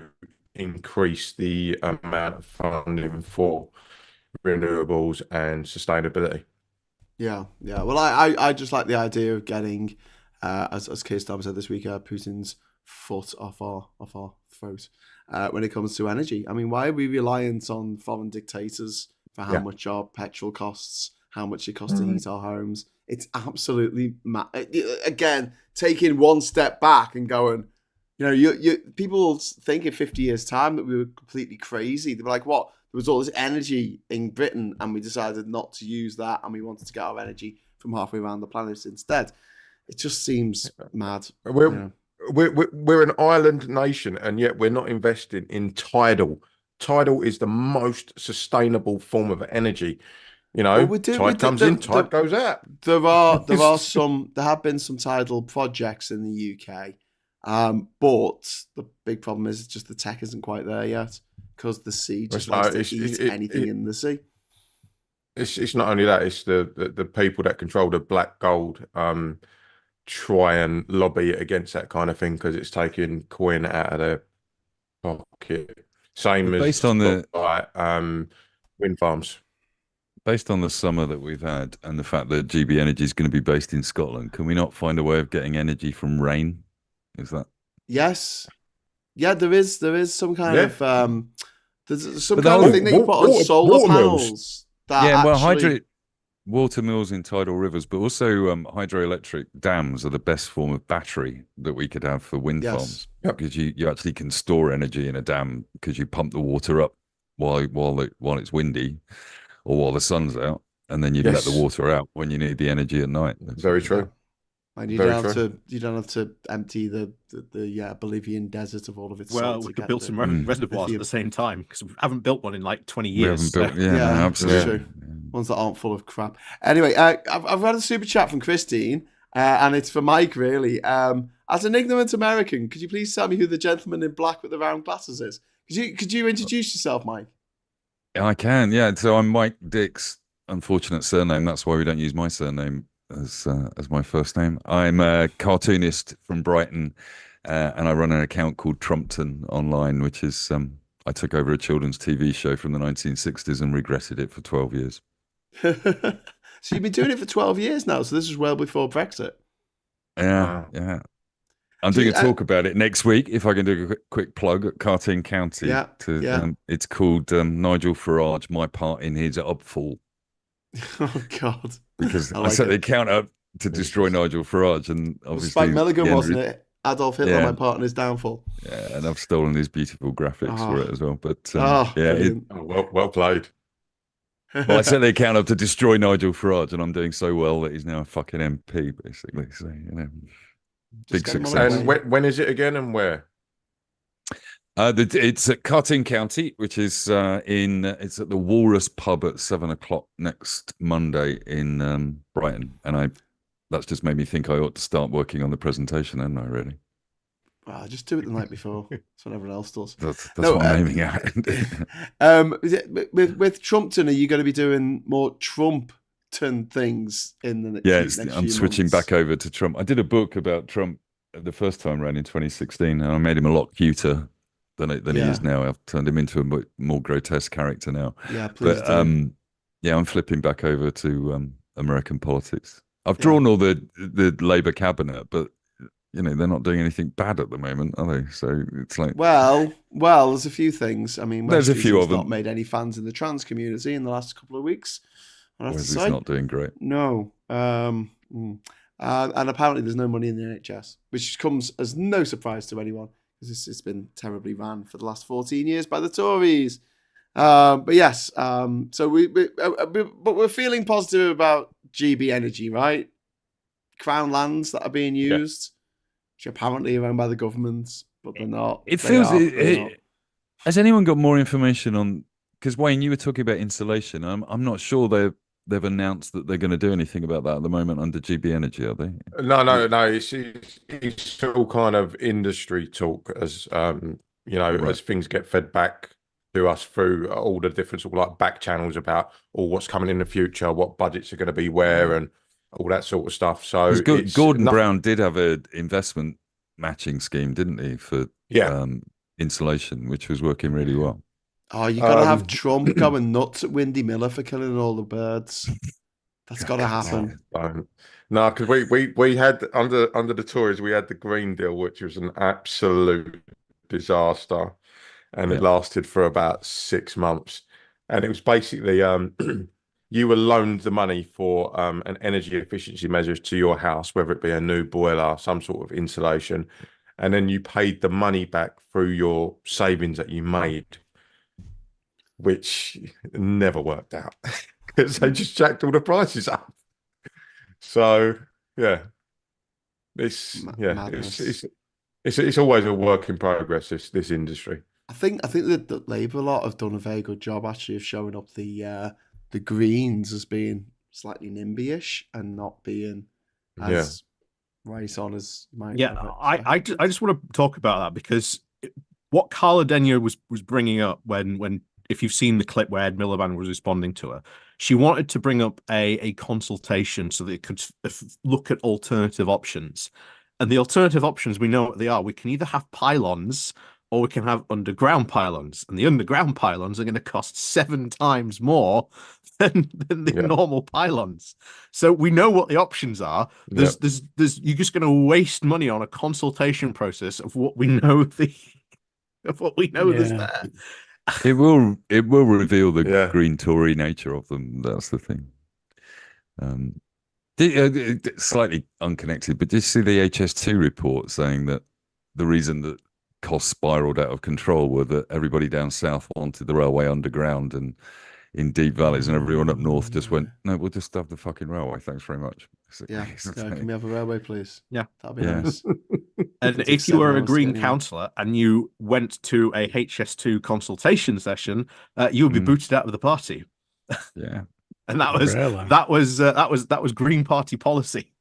increase the amount of funding for renewables and sustainability.
Yeah. Well, I just like the idea of getting, as Keir Starmer said this week, Putin's foot off our throat when it comes to energy. I mean, why are we reliant on foreign dictators for how much our petrol costs, how much it costs to heat our homes? It's absolutely again, taking one step back and going, people think in 50 years' time that we were completely crazy. They were like, what? There was all this energy in Britain and we decided not to use that, and we wanted to get our energy from halfway around the planet instead. It just seems mad.
We're an island nation, and yet we're not investing in tidal. Tidal is the most sustainable form of energy. Tide comes in, tide goes out.
There have been some tidal projects in the UK, but the big problem is just the tech isn't quite there yet, because the sea just wants to eat anything in the sea.
It's not only that; it's the people that control the black gold try and lobby against that kind of thing, because it's taking coin out of their pocket. Same as
based on the
wind farms.
Based on the summer that we've had and the fact that GB Energy is going to be based in Scotland, can we not find a way of getting energy from rain? Is that?
Yes. Yeah, there is some kind of there's some kind of thing that you put on solar panels.
Water mills in tidal rivers, but also hydroelectric dams are the best form of battery that we could have for wind farms. Because you actually can store energy in a dam, because you pump the water up while it's windy or while the sun's out, and then you let the water out when you need the energy at night.
Very true.
And you don't have to empty the Bolivian desert of all of its salt.
Well, we could build some reservoirs at the same time, because we haven't built one in like 20 years.
Absolutely.
True. Ones that aren't full of crap. Anyway, I've had a super chat from Christine, and it's for Mike, really. As an ignorant American, could you please tell me who the gentleman in black with the round glasses is? Could you introduce yourself, Mike?
I can, yeah. So I'm Mike Dick's unfortunate surname. That's why we don't use my surname as my first name. I'm a cartoonist from Brighton, and I run an account called Trumpton online, which is I took over a children's TV show from the 1960s and regretted it for 12 years.
So you've been doing it for 12 years now, so this is well before Brexit.
Yeah. I'm doing a talk about it next week, if I can do a quick plug, at Cartoon County. It's called Nigel Farage, My Part in His Upfall.
Oh, God.
Because I set the account up to destroy Nigel Farage, and obviously...
Spike Milligan, wasn't it? Adolf Hitler, My Part in His Downfall.
Yeah, and I've stolen his beautiful graphics for it as well. But
brilliant.
well played.
Well, I set the account up to destroy Nigel Farage, and I'm doing so well that he's now a fucking MP, basically. So, you know, big success.
And when is it again, and where?
It's at Carting County, which is it's at the Walrus Pub at 7:00 next Monday in Brighton, and that's just made me think I ought to start working on the presentation, haven't I? Really?
Well, just do it the night before. That's what everyone else does.
That's what I'm aiming at.
With Trumpton, are you going to be doing more Trumpton things in the next
I'm switching
months?
back over to Trump. I did a book about Trump the first time around in 2016, and I made him a lot cuter than he is now. I've turned him into a more grotesque character now.
Yeah, please
do. I'm flipping back over to American politics. I've drawn all the Labour cabinet, but you know, they're not doing anything bad at the moment, are they? So it's like,
well, there's a few things. I mean,
there's a few of them.
Not made any fans in the trans community in the last couple of weeks.
It's not doing great.
No, and apparently there's no money in the NHS, which comes as no surprise to anyone because it's been terribly ran for the last 14 years by the Tories. But yes, so but we're feeling positive about GB Energy, right? Crown lands that are being used. Which apparently are owned by the government, but they're not.
It feels. Has anyone got more information on? Because Wayne, you were talking about insulation. I'm not sure they've announced that they're going to do anything about that at the moment under GB Energy, are they?
No. It's still kind of industry talk as as things get fed back to us through all the different sort of like back channels about what's coming in the future, what budgets are going to be where, and all that sort of stuff. So
Gordon Brown did have an investment matching scheme, didn't he, for insulation, which was working really well.
Oh, you got to have Trump going nuts at Windy Miller for killing all the birds. That's got to happen.
No, because we had under the Tories, we had the Green Deal, which was an absolute disaster, and it lasted for about 6 months, and it was basically you were loaned the money for an energy efficiency measures to your house, whether it be a new boiler, some sort of insulation, and then you paid the money back through your savings that you made, which never worked out because they just jacked all the prices up. So it's always a work in progress. This industry.
I think that Labour lot have done a very good job actually of showing up the Greens as being slightly NIMBY-ish and not being as right on as you might.
I just want to talk about that because what Carla Denyer was bringing up when if you've seen the clip where Ed Miliband was responding to her, she wanted to bring up a consultation so that it could look at alternative options. And the alternative options, we know what they are. We can either have pylons or we can have underground pylons. And the underground pylons are going to cost 7 times more than the normal pylons. So we know what the options are. There's you're just going to waste money on a consultation process of what we know is there.
It will reveal the green Tory nature of them. That's the thing. Slightly unconnected, but did you see the HS2 report saying that the reason that costs spiraled out of control were that everybody down south wanted the railway underground and in deep valleys, and everyone up north just went, no, we'll just have the fucking railway. Thanks very much.
Can we have a railway, please?
Yeah,
that'd be nice.
And if you were a Green councillor and you went to a HS2 consultation session, you would be booted out of the party.
Yeah,
and that was Green Party policy.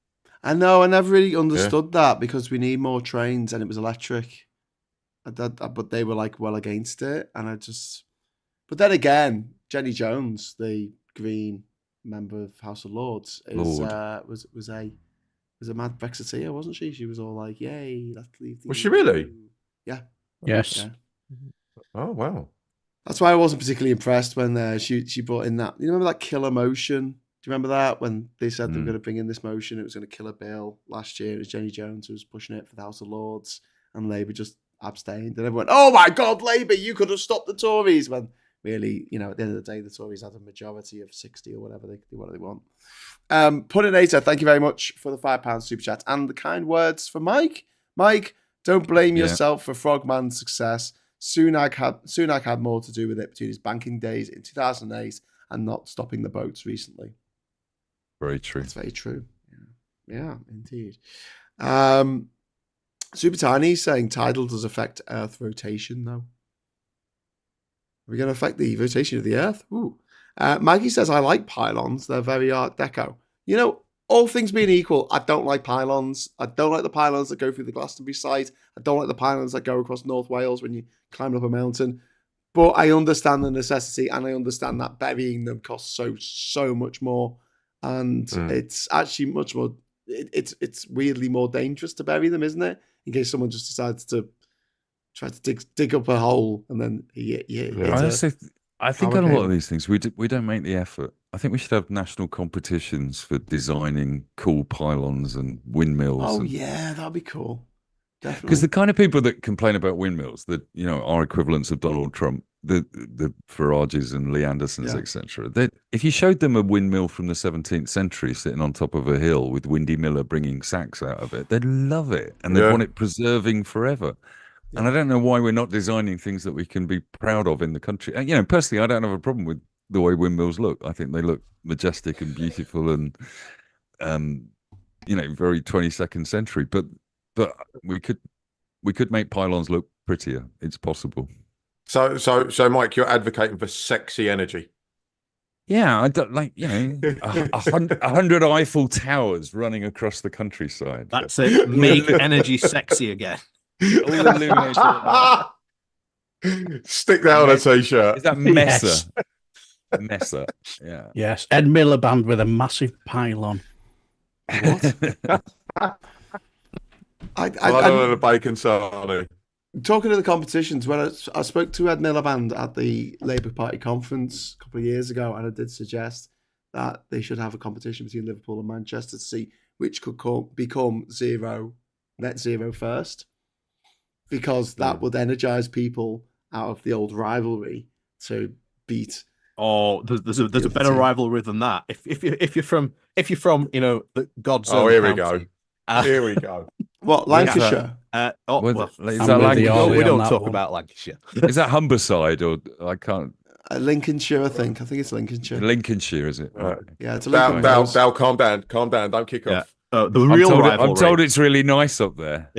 I know. I never really understood that because we need more trains and it was electric. But they were like well against it, and But then again, Jenny Jones, the Green member of House of Lords, was a mad Brexiteer, wasn't she? She was all like, "Yay, let's leave."
Was she really?
Yeah.
Yes.
Yeah.
Oh wow.
That's why I wasn't particularly impressed when she brought in that. You remember that killer motion? Do you remember that when they said they were going to bring in this motion? It was going to kill a bill last year. It was Jenny Jones who was pushing it for the House of Lords, and Labour just abstained. And everyone, "Oh my God, Labour, you could have stopped the Tories." When really, at the end of the day, the Tories had a majority of 60 or whatever they want. Puddinator, thank you very much for the £5 super chat and the kind words for Mike. Mike, don't blame yourself for Frogman's success. Sunak had more to do with it between his banking days in 2008 and not stopping the boats recently.
Very true.
That's very true. Yeah, indeed. Super Tiny saying tidal does affect Earth rotation, though. Are we going to affect the rotation of the Earth? Ooh. Maggie says, I like pylons. They're very Art Deco. You know, all things being equal, I don't like pylons. I don't like the pylons that go through the Glastonbury site. I don't like the pylons that go across North Wales when you climb up a mountain. But I understand the necessity, and I understand that burying them costs so much more. And it's actually much more... It's weirdly more dangerous to bury them, isn't it? In case someone just decides to try to dig up a hole and then
I think on a lot of these things we don't make the effort. I think we should have national competitions for designing cool pylons and windmills.
Oh yeah, that'd be cool. Definitely.
Because the kind of people that complain about windmills, that are equivalents of Donald Trump, the Farages and Lee Andersons, etc. If you showed them a windmill from the 17th century sitting on top of a hill with Windy Miller bringing sacks out of it, they'd love it and they'd want it preserving forever. Yeah. And I don't know why we're not designing things that we can be proud of in the country. Personally, I don't have a problem with the way windmills look. I think they look majestic and beautiful and, very 22nd century. But we could make pylons look prettier. It's possible.
So, Mike, you're advocating for sexy energy.
Yeah, I don't like 100 Eiffel Towers running across the countryside.
That's it. Make energy sexy again.
All illuminated.
Stick that on a t-shirt.
Is that Messer? Yes. Messer. Yeah.
Yes. Ed Miliband with a massive pylon.
What?
I don't know the bacon sarnie.
Talking to the competitions, when I spoke to Ed Miliband at the Labour Party conference a couple of years ago, and I did suggest that they should have a competition between Liverpool and Manchester to see which could become net zero first, because that would energise people out of the old rivalry to beat.
Oh, there's a better rivalry than that. If you're from the God's own
here we
county.
go. Here we go.
What, Lancashire?
Is that Lancashire?
We don't talk about Lancashire.
Is that Humberside or I can't?
Lincolnshire, I think. It's Lincolnshire.
Lincolnshire, is it?
Right.
Yeah, it's a Lincoln.
Val, calm down. Don't kick off.
The real rivalry.
I'm told it's really nice up there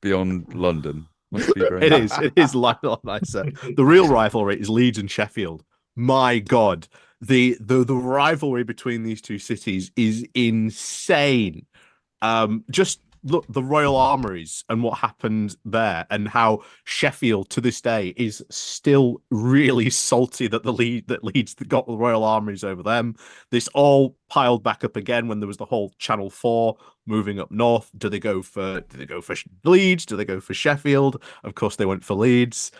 beyond London. Must be very nice.
It is a lot nicer. The real rivalry is Leeds and Sheffield. My God, the rivalry between these two cities is insane. Just look, the Royal Armouries and what happened there, and how Sheffield to this day is still really salty that Leeds got the Royal Armouries over them. This all piled back up again when there was the whole Channel 4 moving up north. Do they go for Leeds? Do they go for Sheffield? Of course, they went for Leeds.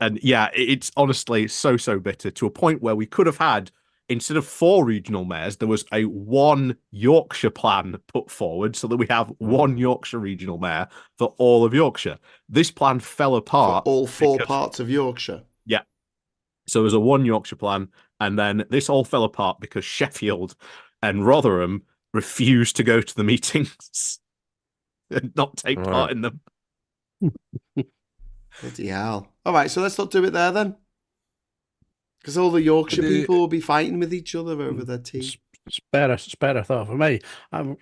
And yeah, it's honestly so bitter, to a point where we could have had, instead of 4 regional mayors, there was a 1 Yorkshire plan put forward so that we have 1 Yorkshire regional mayor for all of Yorkshire. This plan fell apart.
For all 4 parts of Yorkshire.
Yeah. So there was a 1 Yorkshire plan, and then this all fell apart because Sheffield and Rotherham refused to go to the meetings and not take part in them.
Bloody hell. All right, so let's not do it there then. Because all the Yorkshire people will be fighting with each other over their tea.
Spare a thought for me.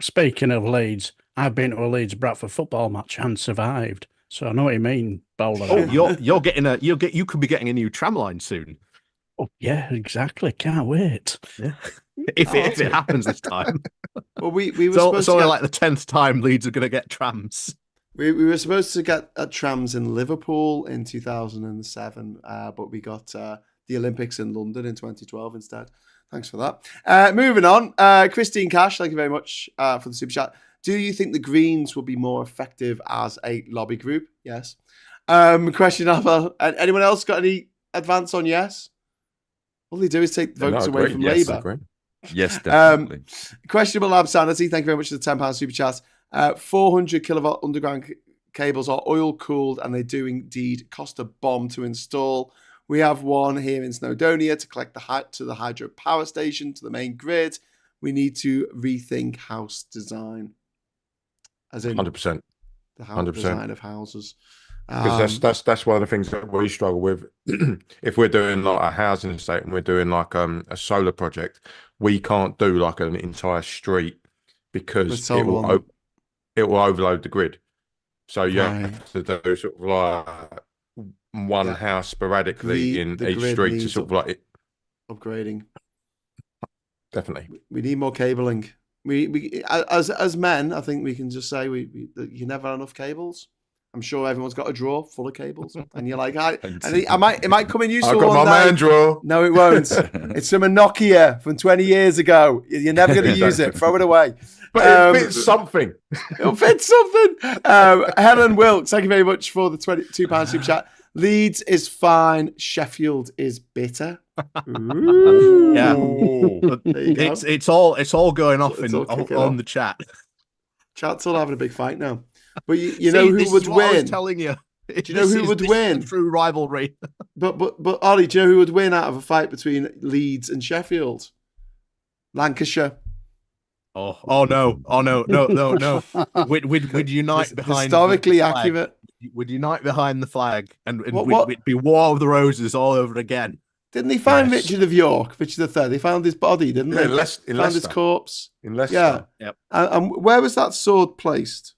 Speaking of Leeds, I've been to a Leeds Bradford football match and survived. So I know what you mean, Bowler.
Oh, you could be getting a new tram line soon.
Oh yeah, exactly. Can't wait.
Yeah. If it happens this time.
Well, we were supposed
to get, like the 10th time Leeds are going to get trams.
We were supposed to get trams in Liverpool in 2007, but we got the Olympics in London in 2012 instead. Thanks for that. Moving on. Christine Cash, thank you very much for the super chat. Do you think the Greens will be more effective as a lobby group? Yes. Question number. Anyone else got any advance on yes? All they do is take votes away from Labour.
Yes, definitely.
Questionable Lab Sanity, thank you very much for the £10 super chat. 400 kilovolt underground cables are oil cooled, and they do indeed cost a bomb to install. We have one here in Snowdonia to connect to the hydro power station, to the main grid. We need to rethink house design. As in
100%.
The house design of houses.
Because that's one of the things that we struggle with. If we're doing like a housing estate and we're doing like a solar project, we can't do like an entire street because it will overload the grid. So you have to do sort of like one house sporadically in each street to sort of like
upgrading.
Definitely,
we need more cabling. We as men, I think we can just say you never have enough cables. I'm sure everyone's got a drawer full of cables, and you're like, it might come in useful.
I've got my man drawer.
No, it won't. It's from a Nokia from 20 years ago. You're never going to use it. Throw it away.
But it fits something.
It'll fit something. Helen Wilkes, thank you very much for the £22 super chat. Leeds is fine. Sheffield is bitter. Ooh.
Yeah, it's all going off on the chat.
Chat's all having a big fight now. But you know who would win? I was
telling you.
Do you know who would win?
Through rivalry.
But Ollie, do you know who would win out of a fight between Leeds and Sheffield? Lancashire.
Oh no. We'd unite behind
historically accurate.
Would unite behind the flag and it'd be War of the Roses all over again.
Didn't they find Richard of York, Richard III? They found his body, didn't they? Found his corpse.
In Leicester.
Yeah. Yep. And where was that sword placed?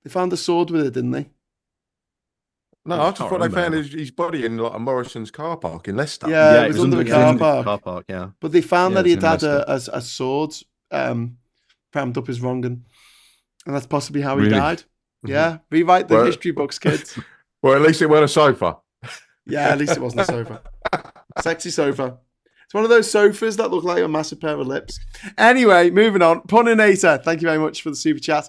They found a sword with it, didn't they?
No, I just thought they found his body in like a Morrison's car park in Leicester.
Yeah, it was under a car park.
Yeah.
But they found that he'd had a sword crammed up his wronging. And that's possibly how he died. Yeah. Rewrite the history books, kids.
Well, at least it weren't a sofa.
Yeah, at least it wasn't a sofa. Sexy sofa. It's one of those sofas that look like a massive pair of lips. Anyway, moving on. Puninator, thank you very much for the super chat.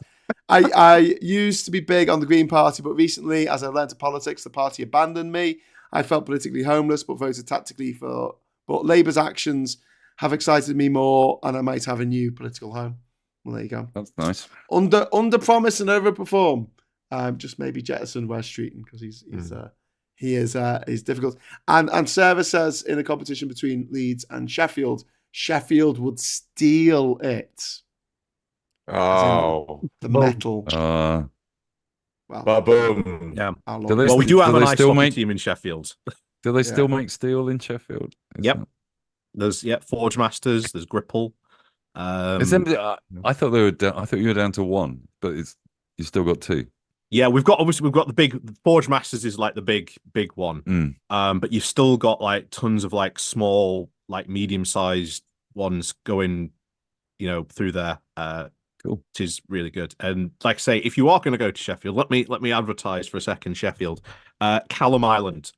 I used to be big on the Green Party, but recently, as I learned to politics, the party abandoned me. I felt politically homeless, but voted tactically for. But Labour's actions have excited me more, and I might have a new political home. Well, there you go.
That's nice.
Under promise and over perform. Just maybe jettison Wes Streeton because he's difficult. And Sarah says in a competition between Leeds and Sheffield would steal it.
Oh,
the metal.
Well, boom.
Yeah. Well, we do have an ice hockey team in Sheffield.
Do they still make steel in Sheffield?
There's Forge Masters. There's Gripple.
I thought they were. I thought you were down to one, but you still got two.
Yeah, we've got the big Forge Masters is like the big one. But you've still got like tons of like small, like medium-sized ones going, through there.
Cool.
Which is really good. And like I say, if you are going to go to Sheffield, let me advertise for a second. Sheffield, Callum Island.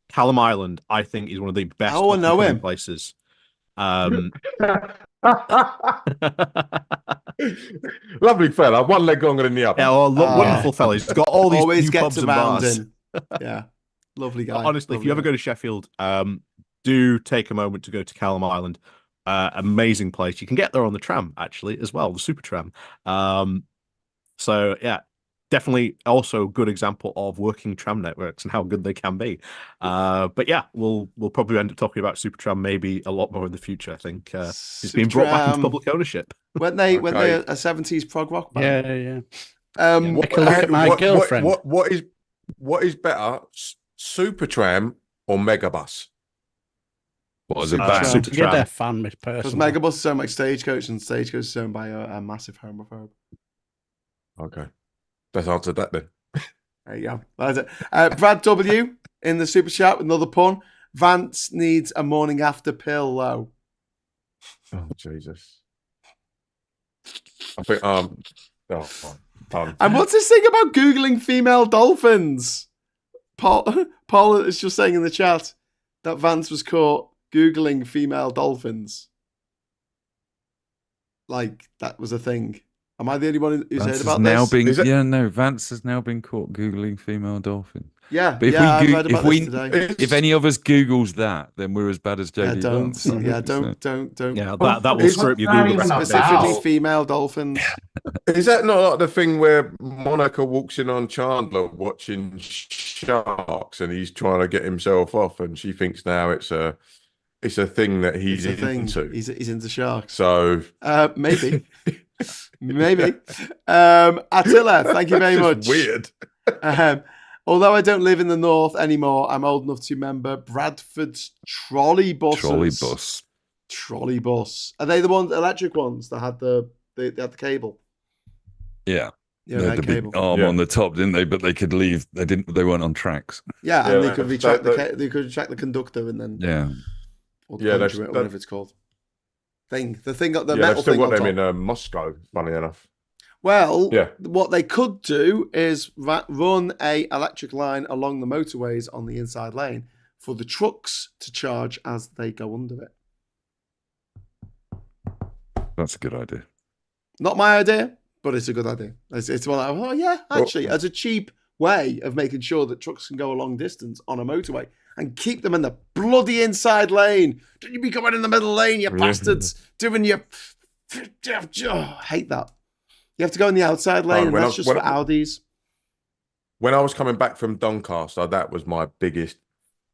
Callum Island, I think, is one of the best places.
Lovely fella, one leg longer than the other.
Yeah, wonderful fella. He's got all these
always
new
gets
pubs and
around
bars.
Yeah, lovely guy.
Honestly, if you ever go to Sheffield, do take a moment to go to Callum Island. Amazing place. You can get there on the tram actually as well, the super tram. So yeah, definitely also a good example of working tram networks and how good they can be. But yeah, we'll probably end up talking about super tram maybe a lot more in the future. I think it's been brought back into public ownership.
Weren't they a 70s prog rock band?
Yeah. Look at my girlfriend.
What is better, super tram or megabus?
What is it back?
Super tram. You're a fan, Miss Person.
Because Megabus is owned by Stagecoach, and Stagecoach is owned by a massive homophobe.
Okay, let's answer that then.
There you go. That's it. Brad W in the super chat with another pun. Vance needs a morning after pill. Low.
Oh Jesus! I think
And what's this thing about googling female dolphins? Paul is just saying in the chat that Vance was caught googling female dolphins. Like that was a thing. Am I the only one who's heard about this?
Vance has now been caught googling female dolphins.
Yeah,
but
I read about this today.
If any of us Googles that, then we're as bad as JD.
Don't.
Yeah, that will screw up your Google.
Specifically female dolphins.
Is that not like the thing where Monica walks in on Chandler watching sharks and he's trying to get himself off, and she thinks now it's a thing that he's into.
He's into sharks.
So
maybe. Maybe. Attila, thank you very much.
Weird.
Although I don't live in the north anymore, I'm old enough to remember Bradford's trolley buses. Trolley bus. Are they the ones, electric ones that had they had the cable?
Yeah.
Yeah,
They had the
cable.
big arm on the top, didn't they? But they could leave. They weren't on tracks.
Yeah, and they could retract they could retract the conductor and then or the conduit, or whatever it's called. The metal thing.
They've still got them in Moscow. Funny enough.
Well, what they could do is run a electric line along the motorways on the inside lane for the trucks to charge as they go under it.
That's a good idea.
Not my idea, but it's a good idea. It's one as a cheap way of making sure that trucks can go a long distance on a motorway and keep them in the bloody inside lane. Don't you be coming in the middle lane, you bastards, doing your... I hate that. You have to go in the outside lane, and that's just for Audis.
When I was coming back from Doncaster, that was my biggest...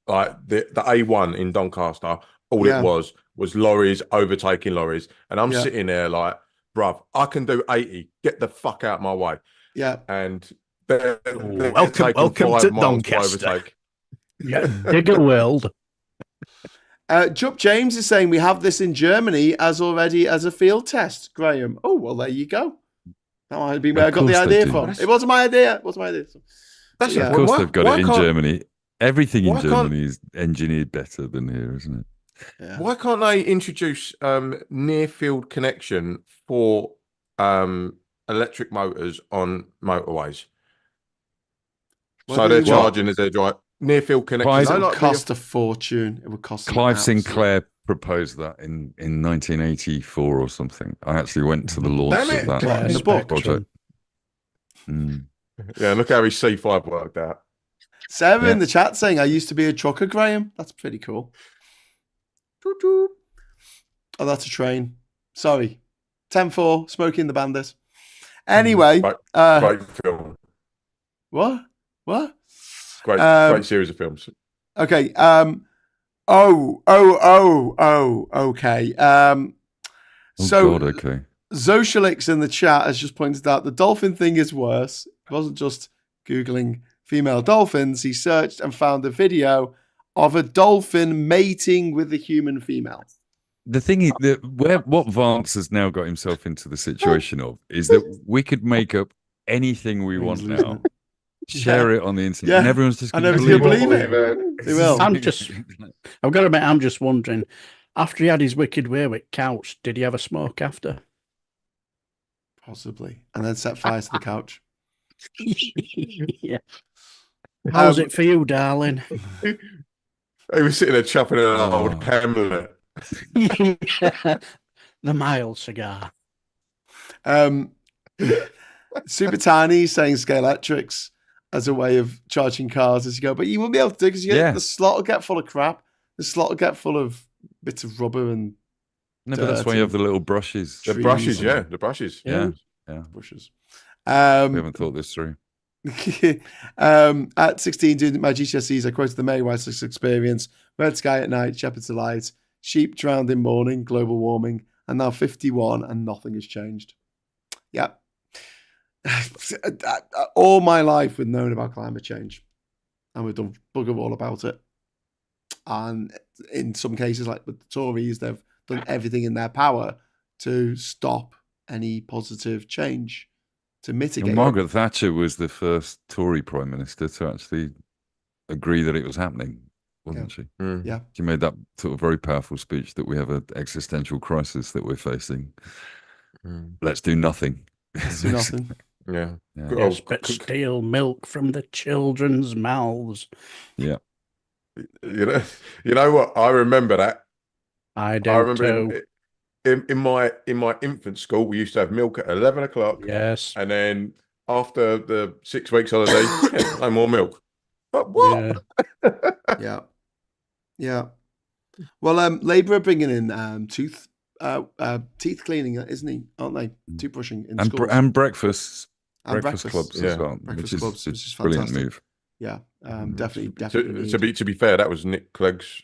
Like, the A1 in Doncaster, all it was lorries overtaking lorries. And I'm sitting there like, bruv, I can do 80. Get the fuck out my way.
Yeah.
And they're
welcome to Doncaster.
Yeah, bigger world.
Jupp James is saying we have this in Germany as a field test, Graham. Oh, well, there you go. That might have been where I got the idea from. It wasn't my idea. Of
course they've got it in Germany. Everything in Germany is engineered better than here, isn't it?
Yeah. Why can't they introduce near field connection for electric motors on motorways? So they're charging as they drive. Near field connection.
It would cost a fortune. It would cost.
Clive Sinclair proposed that in 1984 or something. I actually went to the launch of that project.
Yeah, look how his C5 worked out.
Sarah in the chat saying, I used to be a trucker, Graham. That's pretty cool. Oh, that's a train. Sorry. 10-4, Smokey and the Bandit. Anyway.
Great film.
What?
Great series of films.
Okay. Okay.
Okay.
Zoshalix in the chat has just pointed out the dolphin thing is worse. It wasn't just Googling female dolphins. He searched and found a video of a dolphin mating with a human female.
The thing is, what Vance has now got himself into the situation of is that we could make up anything we want now, share it on the internet, and everyone's just going to believe it.
They will.
I've got to admit, I'm just wondering, after he had his wicked way with couch, did he have a smoke after?
Possibly. And then set fire to the couch.
Yeah. How's it for you, darling?
He was sitting there chopping an old Hamlet.
The mild cigar.
Super Tiny saying Scalextrics as a way of charging cars as you go, but you won't be able to do because the slot will get full of crap. The slot will get full of bits of rubber and
but that's why you have the little brushes.
The brushes.
Yeah.
Brushes.
We haven't thought this through.
At 16, doing my GCSEs, I quoted the May White's experience: red sky at night, shepherds delight, sheep drowned in morning, global warming, and now 51, and nothing has changed. Yeah. All my life we've known about climate change, and we've done bugger all about it. And in some cases, like with the Tories, they've done everything in their power to stop any positive change, to mitigate.
And Margaret Thatcher was the first Tory Prime Minister to actually agree that it was happening, wasn't she?
Yeah.
She made that sort of very powerful speech that we have an existential crisis that we're facing. Let's do nothing.
Let's do nothing.
Yeah.
Yes, but steal milk from the children's mouths.
Yeah.
You know what? I remember that.
I
remember in my infant school, we used to have milk at 11 o'clock.
Yes.
And then after the 6 weeks holiday, no more milk. But what?
Yeah. Well, Labour are bringing in teeth cleaning, isn't he? Aren't they? Toothbrushing in schools.
And breakfasts.
And
breakfast clubs as well, which is a brilliant move.
Yeah, definitely.
To be fair, that was Nick Clegg's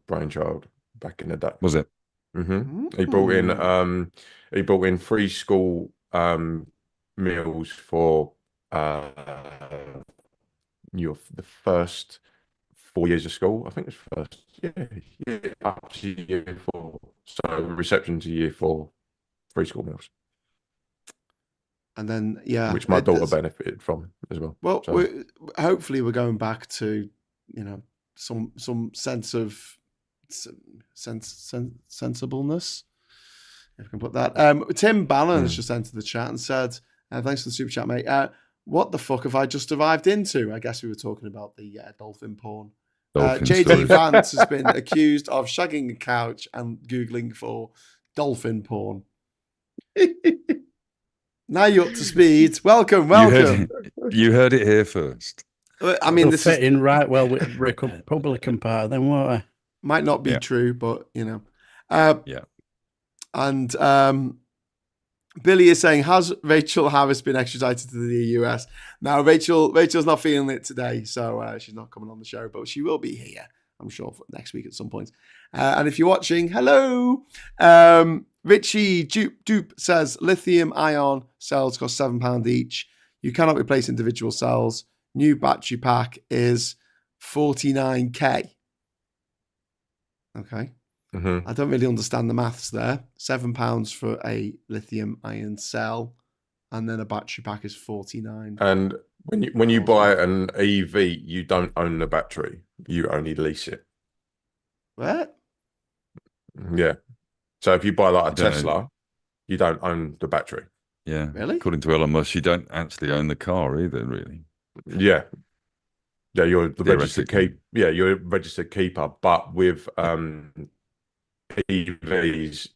brainchild back in the day.
Was it?
He brought in free school meals for the first 4 years of school. I think it's first, up to year 4. So reception to year 4, free school meals.
And then,
which my daughter benefited from as well.
Well,
so.
hopefully we're going back to, some sense of sensibleness, if I can put that. Tim Bannon has just entered the chat and said, thanks for the super chat, mate. What the fuck have I just arrived into? I guess we were talking about the dolphin porn. JD Vance has been accused of shagging a couch and Googling for dolphin porn. Now you're up to speed. Welcome.
You heard it here first.
I mean, this
fit in right well with Republican Party, then won't I?
Might not be true, but
yeah.
And Billy is saying, has Rachel Harris been extradited to the US? Now, Rachel's not feeling it today, so she's not coming on the show, but she will be here, I'm sure, for next week at some point. And if you're watching, hello. Richie Dupe says, lithium ion cells cost £7 each. You cannot replace individual cells. New battery pack is 49k. Okay. I don't really understand the maths there. £7 for a lithium ion cell, and then a battery pack is 49.
And when you buy an EV, you don't own the battery. You only lease it.
What?
Yeah. So if you buy like a Tesla, you don't own the battery.
Yeah.
Really?
According to Elon Musk, you don't actually own the car either, really.
Yeah. Yeah, you're the registered keep. Yeah, you're a registered keeper. But with EVs,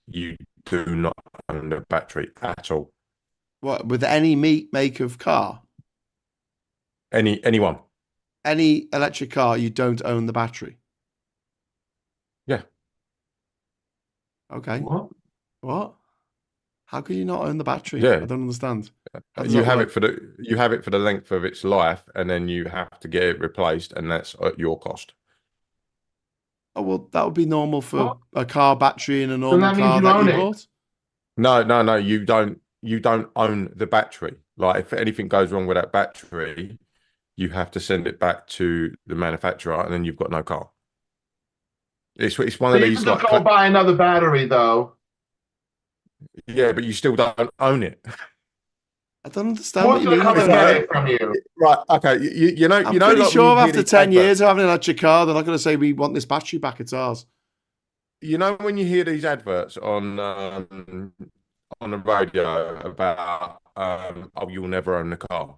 you do not own the battery at all.
What, with any make of car?
Anyone.
Any electric car, you don't own the battery?
Yeah.
Okay. What? How can you not own the battery?
Yeah.
I don't understand.
You have it for the length of its life, and then you have to get it replaced, and that's at your cost.
Oh, well, that would be normal for a car battery in a normal car that you bought.
No, you don't own the battery. Like, if anything goes wrong with that battery, you have to send it back to the manufacturer, and then you've got no car. It's one of these.
You can go buy another battery, though.
Yeah, but you still don't own it.
I don't understand
what you mean. From you.
Right, okay. You know,
I'm pretty sure after 10 years of having an electric car, they're not going to say, we want this battery back, it's ours.
You know, when you hear these adverts on the radio about, you'll never own the car.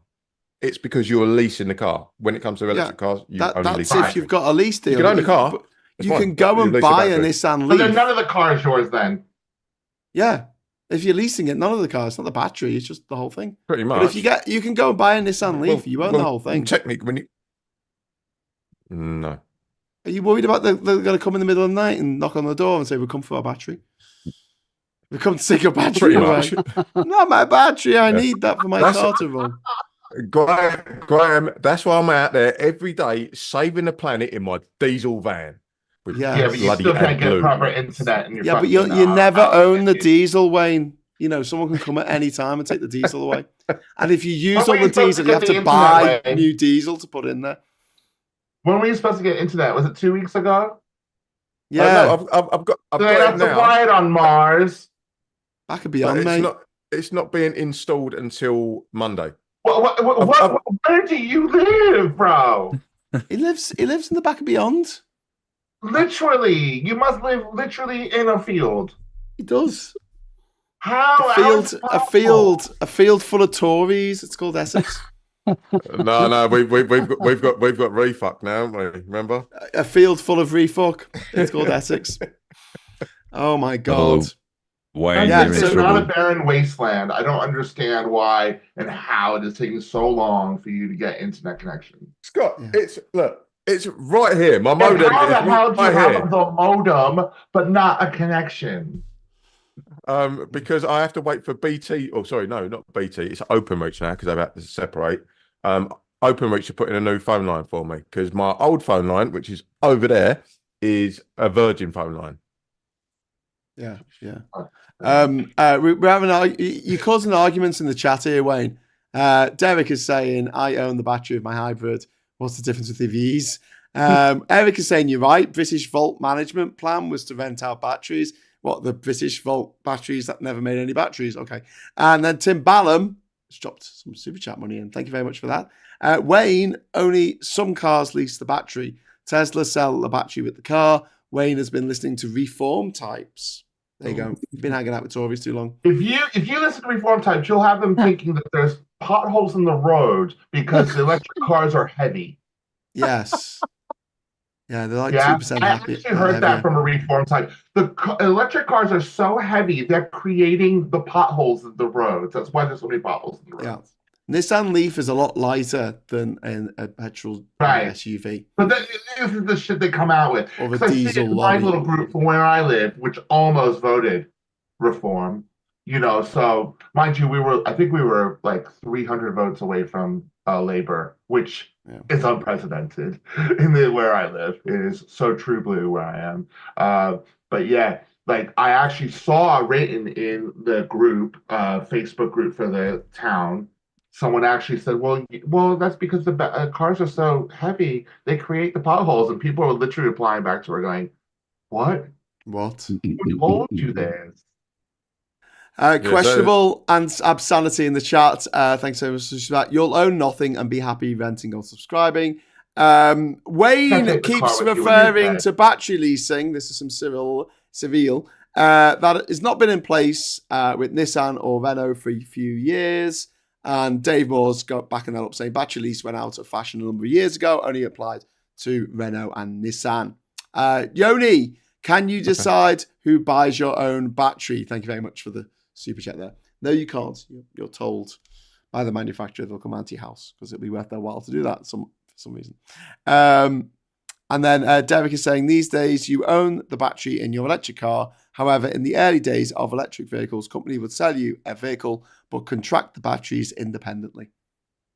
It's because you're leasing the car. When it comes to electric cars, you only lease the
That's if you've got a lease deal.
You can own the car.
You can go and buy a Nissan Leaf.
But then none of the car is yours then.
Yeah. If you're leasing it, none of the car, it's not the battery, it's just the whole thing.
Pretty much.
But if you can go and buy a Nissan Leaf, you own the whole thing.
Technically, when you... No.
Are you worried about they're going to come in the middle of the night and knock on the door and say, we'll come for our battery? We come to take your battery away. Not my battery, I need that for my car to run.
Graham, that's why I'm out there every day saving the planet in my diesel van.
Yeah,
but you still can't get proper internet. In your
but you never own the diesel, Wayne. You know, someone can come at any time and take the diesel away. And if you use all the diesel, you have to buy new diesel to put in there.
When were you supposed to get internet? Was it 2 weeks ago?
Yeah.
I've got
they have to buy it on Mars.
That could be on, mate.
It's not being installed until Monday.
Where do you live, bro?
He lives in the back of Beyond.
Literally, you must live literally in a field.
He does.
How?
A field full of Tories. It's called Essex.
No, we've got refuck now, haven't we? Remember?
A field full of refuck. It's called Essex. Oh my God.
Wayne,
it's not a barren wasteland. I don't understand why and how it is taking so long for you to get internet connection.
Scott, it's right here. My modem.
How the hell do you have the modem but not a connection?
Because I have to wait for BT. Oh, sorry, no, not BT. It's OpenReach now because I've had to separate. OpenReach are putting a new phone line for me because my old phone line, which is over there, is a Virgin phone line.
Yeah. We're having you're causing arguments in the chat here, Wayne. Derek is saying I own the battery of my hybrid. What's the difference with EVs? Eric is saying you're right. British Volt management plan was to rent out batteries. What, the British Volt batteries that never made any batteries? Okay. And then Tim Ballum has dropped some super chat money in. Thank you very much for that. Wayne, only some cars lease the battery. Tesla sell the battery with the car. Wayne has been listening to Reform Types. There you go. You've been hanging out with Tories too long.
If you listen to Reform Types, you'll have them thinking that there's potholes in the road because the electric cars are heavy.
Yes. Yeah, they're like 2%
I
happy.
actually heard that from a Reform Type. The electric cars are so heavy, they're creating the potholes in the roads. That's why there's so many potholes in the roads.
Yeah. Nissan Leaf is a lot lighter than a petrol SUV.
But this is the shit they come out with.
Or a
I
diesel
see my
lobby.
little group from where I live, which almost voted Reform. So mind you, I think we were like 300 votes away from Labor, which is unprecedented in where I live. It is so true blue where I am. But yeah, like I actually saw written in the group, Facebook group for the town, someone actually said, well, that's because the cars are so heavy, they create the potholes. And people are literally replying back to her going, what? Who told you this?
Questionable and obscenity in the chat. Thanks so much for that. You'll own nothing and be happy renting or subscribing. Wayne keeps referring to battery leasing. This is some Cyril that has not been in place with Nissan or Renault for a few years. And Dave Moore's got backing that up, saying battery lease went out of fashion a number of years ago, only applied to Renault and Nissan. Yoni, can you decide who buys your own battery? Thank you very much for the super chat there. No, you can't. You're told by the manufacturer they'll come out to your house because it'll be worth their while to do that for some reason. And then Derek is saying, these days you own the battery in your electric car. However, in the early days of electric vehicles, company would sell you a vehicle but contract the batteries independently.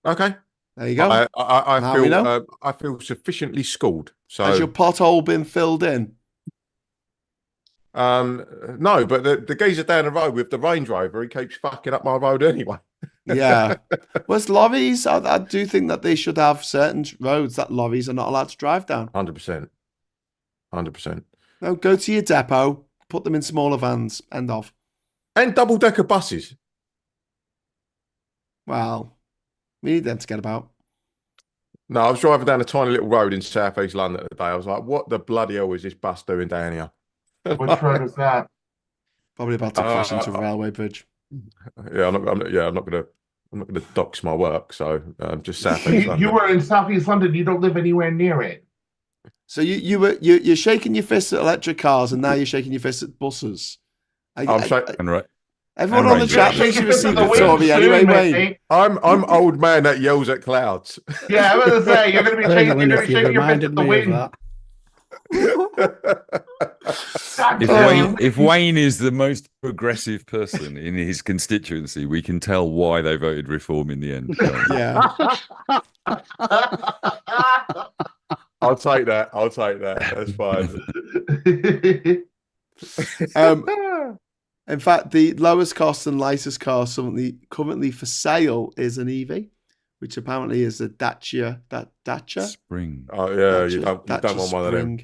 Okay.
There you go.
I feel sufficiently schooled. So
has your pothole been filled in?
No, but the geezer down the road with the Range Rover, he keeps fucking up my road anyway.
Yeah. Well, lorries, I do think that they should have certain roads that lorries are not allowed to drive down.
100%. 100%.
No, go to your depot, put them in smaller vans, end of.
And double-decker buses.
Well, we need them to get about.
No, I was driving down a tiny little road in South East London today. I was like, what the bloody hell is this bus doing down here?
Which road is that?
Probably about to crash into a railway bridge.
Yeah, I'm not gonna dox my work. So just South East London.
You were in South East London. You don't live anywhere near it.
So you're shaking your fists at electric cars, and now you're shaking your fists at buses.
I'm shaking right.
Everyone on the chat thinks you're a secret Tory anyway, Wayne.
I'm old man that yells at clouds.
Yeah, I was gonna say you're gonna be shaking your fist at the wind.
If Wayne is the most progressive person in his constituency, we can tell why they voted Reform in the end.
Yeah.
I'll take that. That's fine.
In fact, the lowest cost and lightest car currently for sale is an EV, which apparently is a Dacia.
Spring.
Oh yeah, you don't want one of them.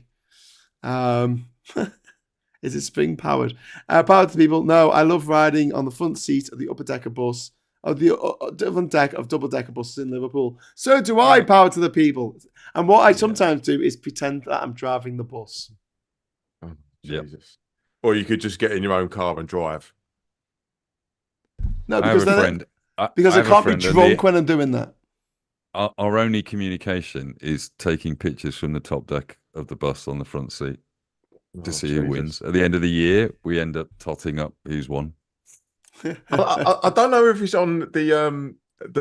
Is it spring powered? Powered to people? No, I love riding on the front seat of the upper decker bus, of the front deck of double decker buses in Liverpool. So do I. Power to the people. And what I sometimes do is pretend that I'm driving the bus.
Oh, Jesus. Or you could just get in your own car and drive.
No, because I can't be drunk when I'm doing that.
Our only communication is taking pictures from the top deck of the bus on the front seat to see who wins. At the end of the year, we end up totting up who's won.
I don't know if it's on the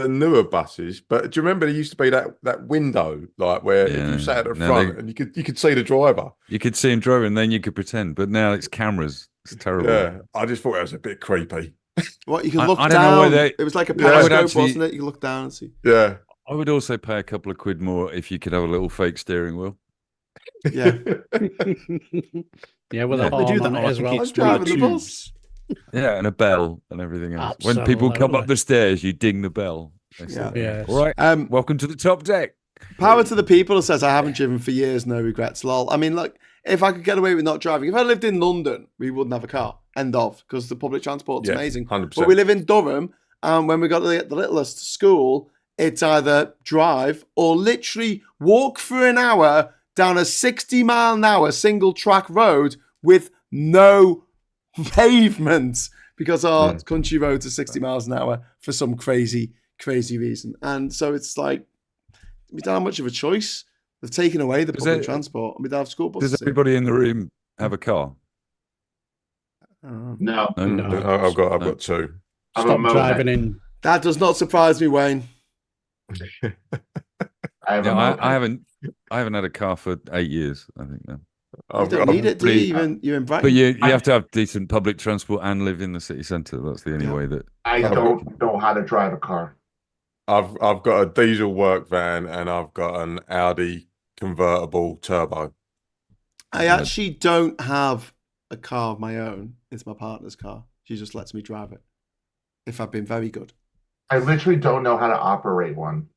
newer buses, but do you remember there used to be that window, like where if you sat at the front and you could see the driver.
You could see him driving, and then you could pretend. But now it's cameras. It's terrible.
Yeah, I just thought it was a bit creepy.
What, you can look down?
Don't know whether
it was like a periscope, wasn't it? You can look down and see.
Yeah.
I would also pay a couple of quid more if you could have a little fake steering wheel.
Yeah.
Yeah, well, they do that as well.
I'm driving the bus.
Yeah, and a bell and everything else.
Absolutely.
When people come up the stairs, you ding the bell.
Yeah.
All right. Welcome to the top deck.
Power to the people who says I haven't driven for years, no regrets. Lol. I mean, look, if I could get away with not driving, if I lived in London, we wouldn't have a car. End of, because the public transport's amazing.
100%.
But we live in Durham, and when we got the littlest to school, it's either drive or literally walk for an hour down a 60-mile-an-hour single track road with no pavement, because our country roads are 60 miles an hour for some crazy reason. And so it's like, we don't have much of a choice. They've taken away the public transport, and we don't have school buses.
Does everybody in the room have a car?
No.
I've got two.
Stop driving in.
That does not surprise me, Wayne.
I haven't had a car for 8 years, I think now.
You don't need it, do you? You're in Brighton.
But you have to have decent public transport and live in the city centre. That's the only way that...
I don't know how to drive a car.
I've got a diesel work van and I've got an Audi convertible turbo.
I actually don't have a car of my own. It's my partner's car. She just lets me drive it. If I've been very good.
I literally don't know how to operate one.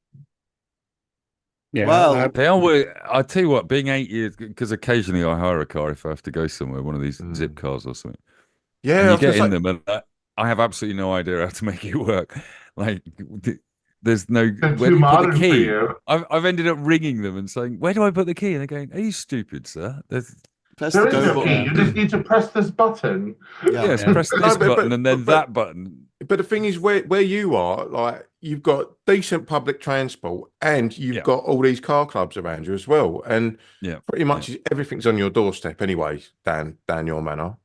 Yeah,
well,
I tell you what, being 8 years, because occasionally I hire a car if I have to go somewhere, one of these zip cars or something.
Yeah,
and you get in them, and I have absolutely no idea how to make it work. Like, there's no where do you put the key. I've ended up ringing them and saying, "Where do I put the key?" And they're going, "Are you stupid, sir?"
Press
there
the
is
go
no
button.
key. You just need to press this button.
Yes, press this button and then that button.
But the thing is, where you are, like, you've got decent public transport and you've got all these car clubs around you as well. And pretty much everything's on your doorstep anyway, Dan your manor.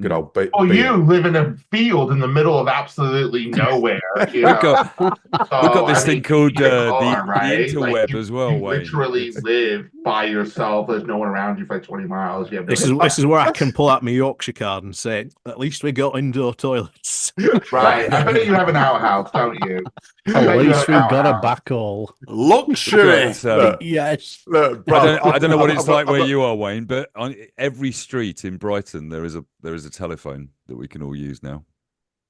Good old beat.
Oh, you live in a field in the middle of absolutely nowhere. We've
got this thing called the interweb as well.
You literally live by yourself. There's no one around you for like 20 miles. You have
this is where I can pull out my Yorkshire card and say, at least we got indoor toilets.
Right. I bet you have an outhouse, don't you?
At least we got a backhole.
Luxury.
Yes.
Look, bro,
I don't know what it's like where you are, Wayne, but on every street in Brighton there is a telephone that we can all use now.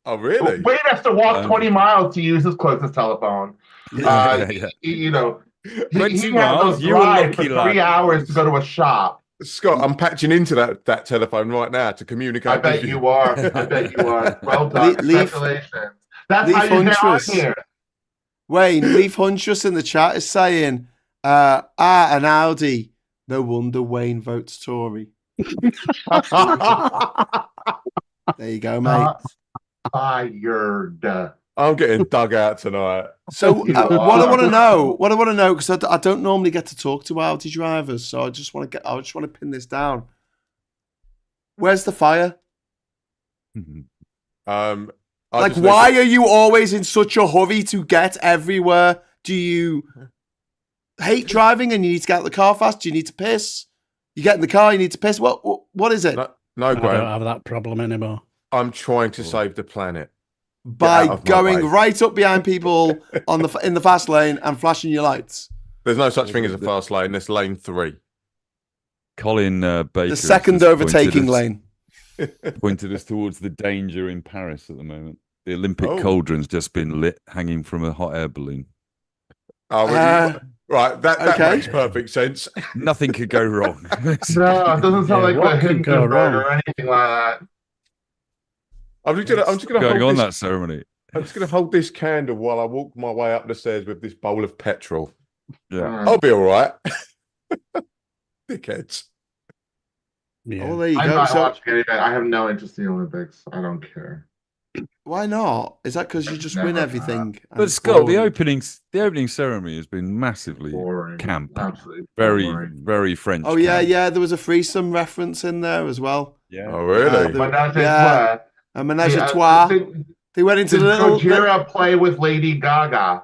Oh, really?
Wayne has to walk 20 miles to use his closest telephone. You know,
20
miles. You were lucky, for 3 hours to go to a shop.
Scott, I'm patching into that telephone right now to communicate.
I bet you are. I bet you are. Well done. Congratulations. That's how you get on here.
Wayne, Leaf Huntress in the chat is saying, an Audi. No wonder Wayne votes Tory. There you go, mate.
Fired.
I'm getting dug out tonight.
So what I want to know, because I don't normally get to talk to Audi drivers, so I just want to pin this down. Where's the fire? Why are you always in such a hurry to get everywhere? Do you hate driving and you need to get out of the car fast? Do you need to piss? You get in the car, you need to piss. What is it?
No, Graham.
I don't have that problem anymore.
I'm trying to save the planet
by going right up behind people in the fast lane and flashing your lights.
There's no such thing as a fast lane. There's lane 3.
Colin Baker,
the second overtaking lane,
pointed us towards the danger in Paris at the moment. The Olympic cauldron's just been lit, hanging from a hot air balloon.
Oh, right. That makes perfect sense.
Nothing could go wrong.
No, it doesn't sound like a Hindenburg or anything like that.
I'm just gonna
going on that ceremony.
I'm just gonna hold this candle while I walk my way up the stairs with this bowl of petrol.
Yeah,
I'll be all right. Dickheads.
Yeah. Oh, there you
I'm
go.
not watching any of it. I have no interest in the Olympics. I don't care.
Why not? Is that because you just win everything?
But Scott, the opening ceremony has been massively camp.
Absolutely
very French.
Oh yeah. There was a threesome reference in there as well.
Yeah.
Oh really?
A menage a trois. They went into the little.
Gojira play with Lady Gaga.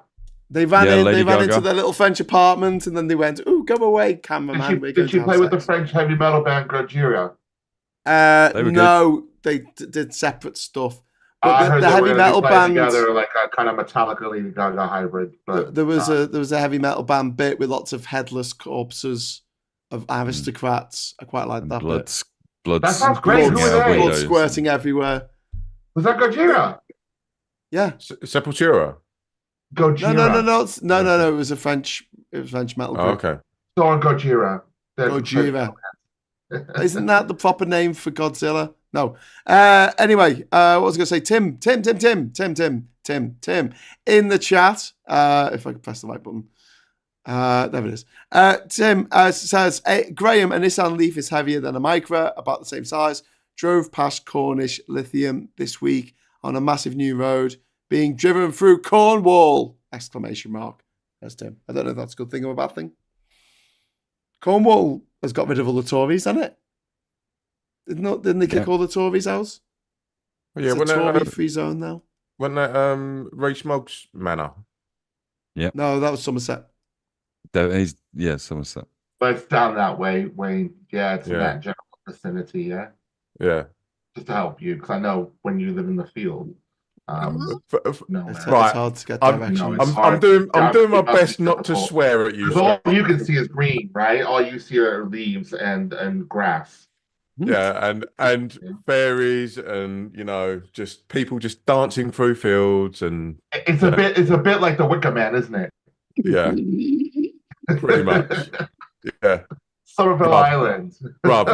They ran into their little French apartment, and then they went, "Ooh, go away, cameraman."
Did she play with the French heavy metal band Gojira?
No, they did separate stuff. But the heavy metal band
together, like a kind of Metallica Lady Gaga hybrid. But
there was a heavy metal band bit with lots of headless corpses of aristocrats. I quite like that bit.
Blood.
That sounds great.
Blood squirting everywhere.
Was that Gojira?
Yeah.
Sepultura.
Gojira.
No. It was French metal group.
Okay.
So on Gojira.
Gojira. Isn't that the proper name for Godzilla? No. Anyway, what was I going to say? Tim. In the chat, if I could press the right button. There it is. Tim says, Graham, a Nissan Leaf is heavier than a Micra, about the same size. Drove past Cornish Lithium this week on a massive new road, being driven through Cornwall! Exclamation mark. That's Tim. I don't know if that's a good thing or a bad thing. Cornwall has got rid of all the Tories, hasn't it? Didn't they kick all the Tories out?
Yeah,
it's a Tory-free zone now.
Wasn't that Rees-Moggs Manor?
Yeah.
No, that was Somerset.
Somerset.
But it's down that way, Wayne. Yeah, it's in that general vicinity, yeah?
Yeah.
Just to help you, because I know when you live in the field,
it's hard to get directions.
I'm doing my best not to swear at you.
All you can see is green, right? All you see are leaves and grass.
Yeah, and fairies, and just people just dancing through fields, and
it's a bit like the Wicker Man, isn't it?
Yeah, pretty much. Yeah.
Somerville Island.
Rob,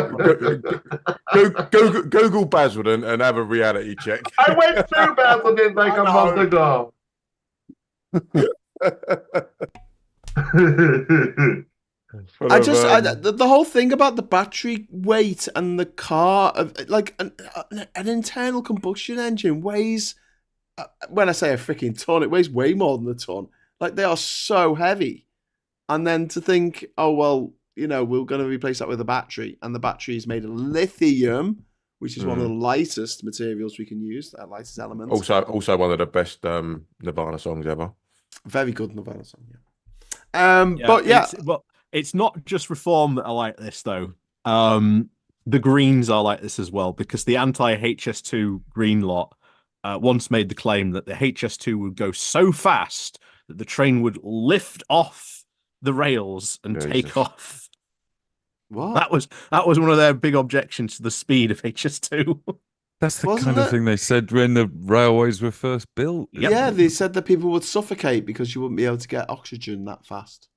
Google Basildon and have a reality check.
I went through Basildon like a month ago.
The whole thing about the battery weight and the car, like an internal combustion engine weighs, when I say a freaking ton, it weighs way more than a ton. Like, they are so heavy. And then to think, oh, well, we're going to replace that with a battery, and the battery is made of lithium, which is one of the lightest materials we can use, that lightest element.
Also one of the best Nirvana songs ever.
Very good Nirvana song, yeah.
It's not just Reform that are like this, though. The Greens are like this as well, because the anti-HS2 Green lot once made the claim that the HS2 would go so fast that the train would lift off the rails and take off.
What?
That was one of their big objections to the speed of HS2.
That's the kind of thing they said when the railways were first built.
Yep. Yeah, they said that people would suffocate because you wouldn't be able to get oxygen that fast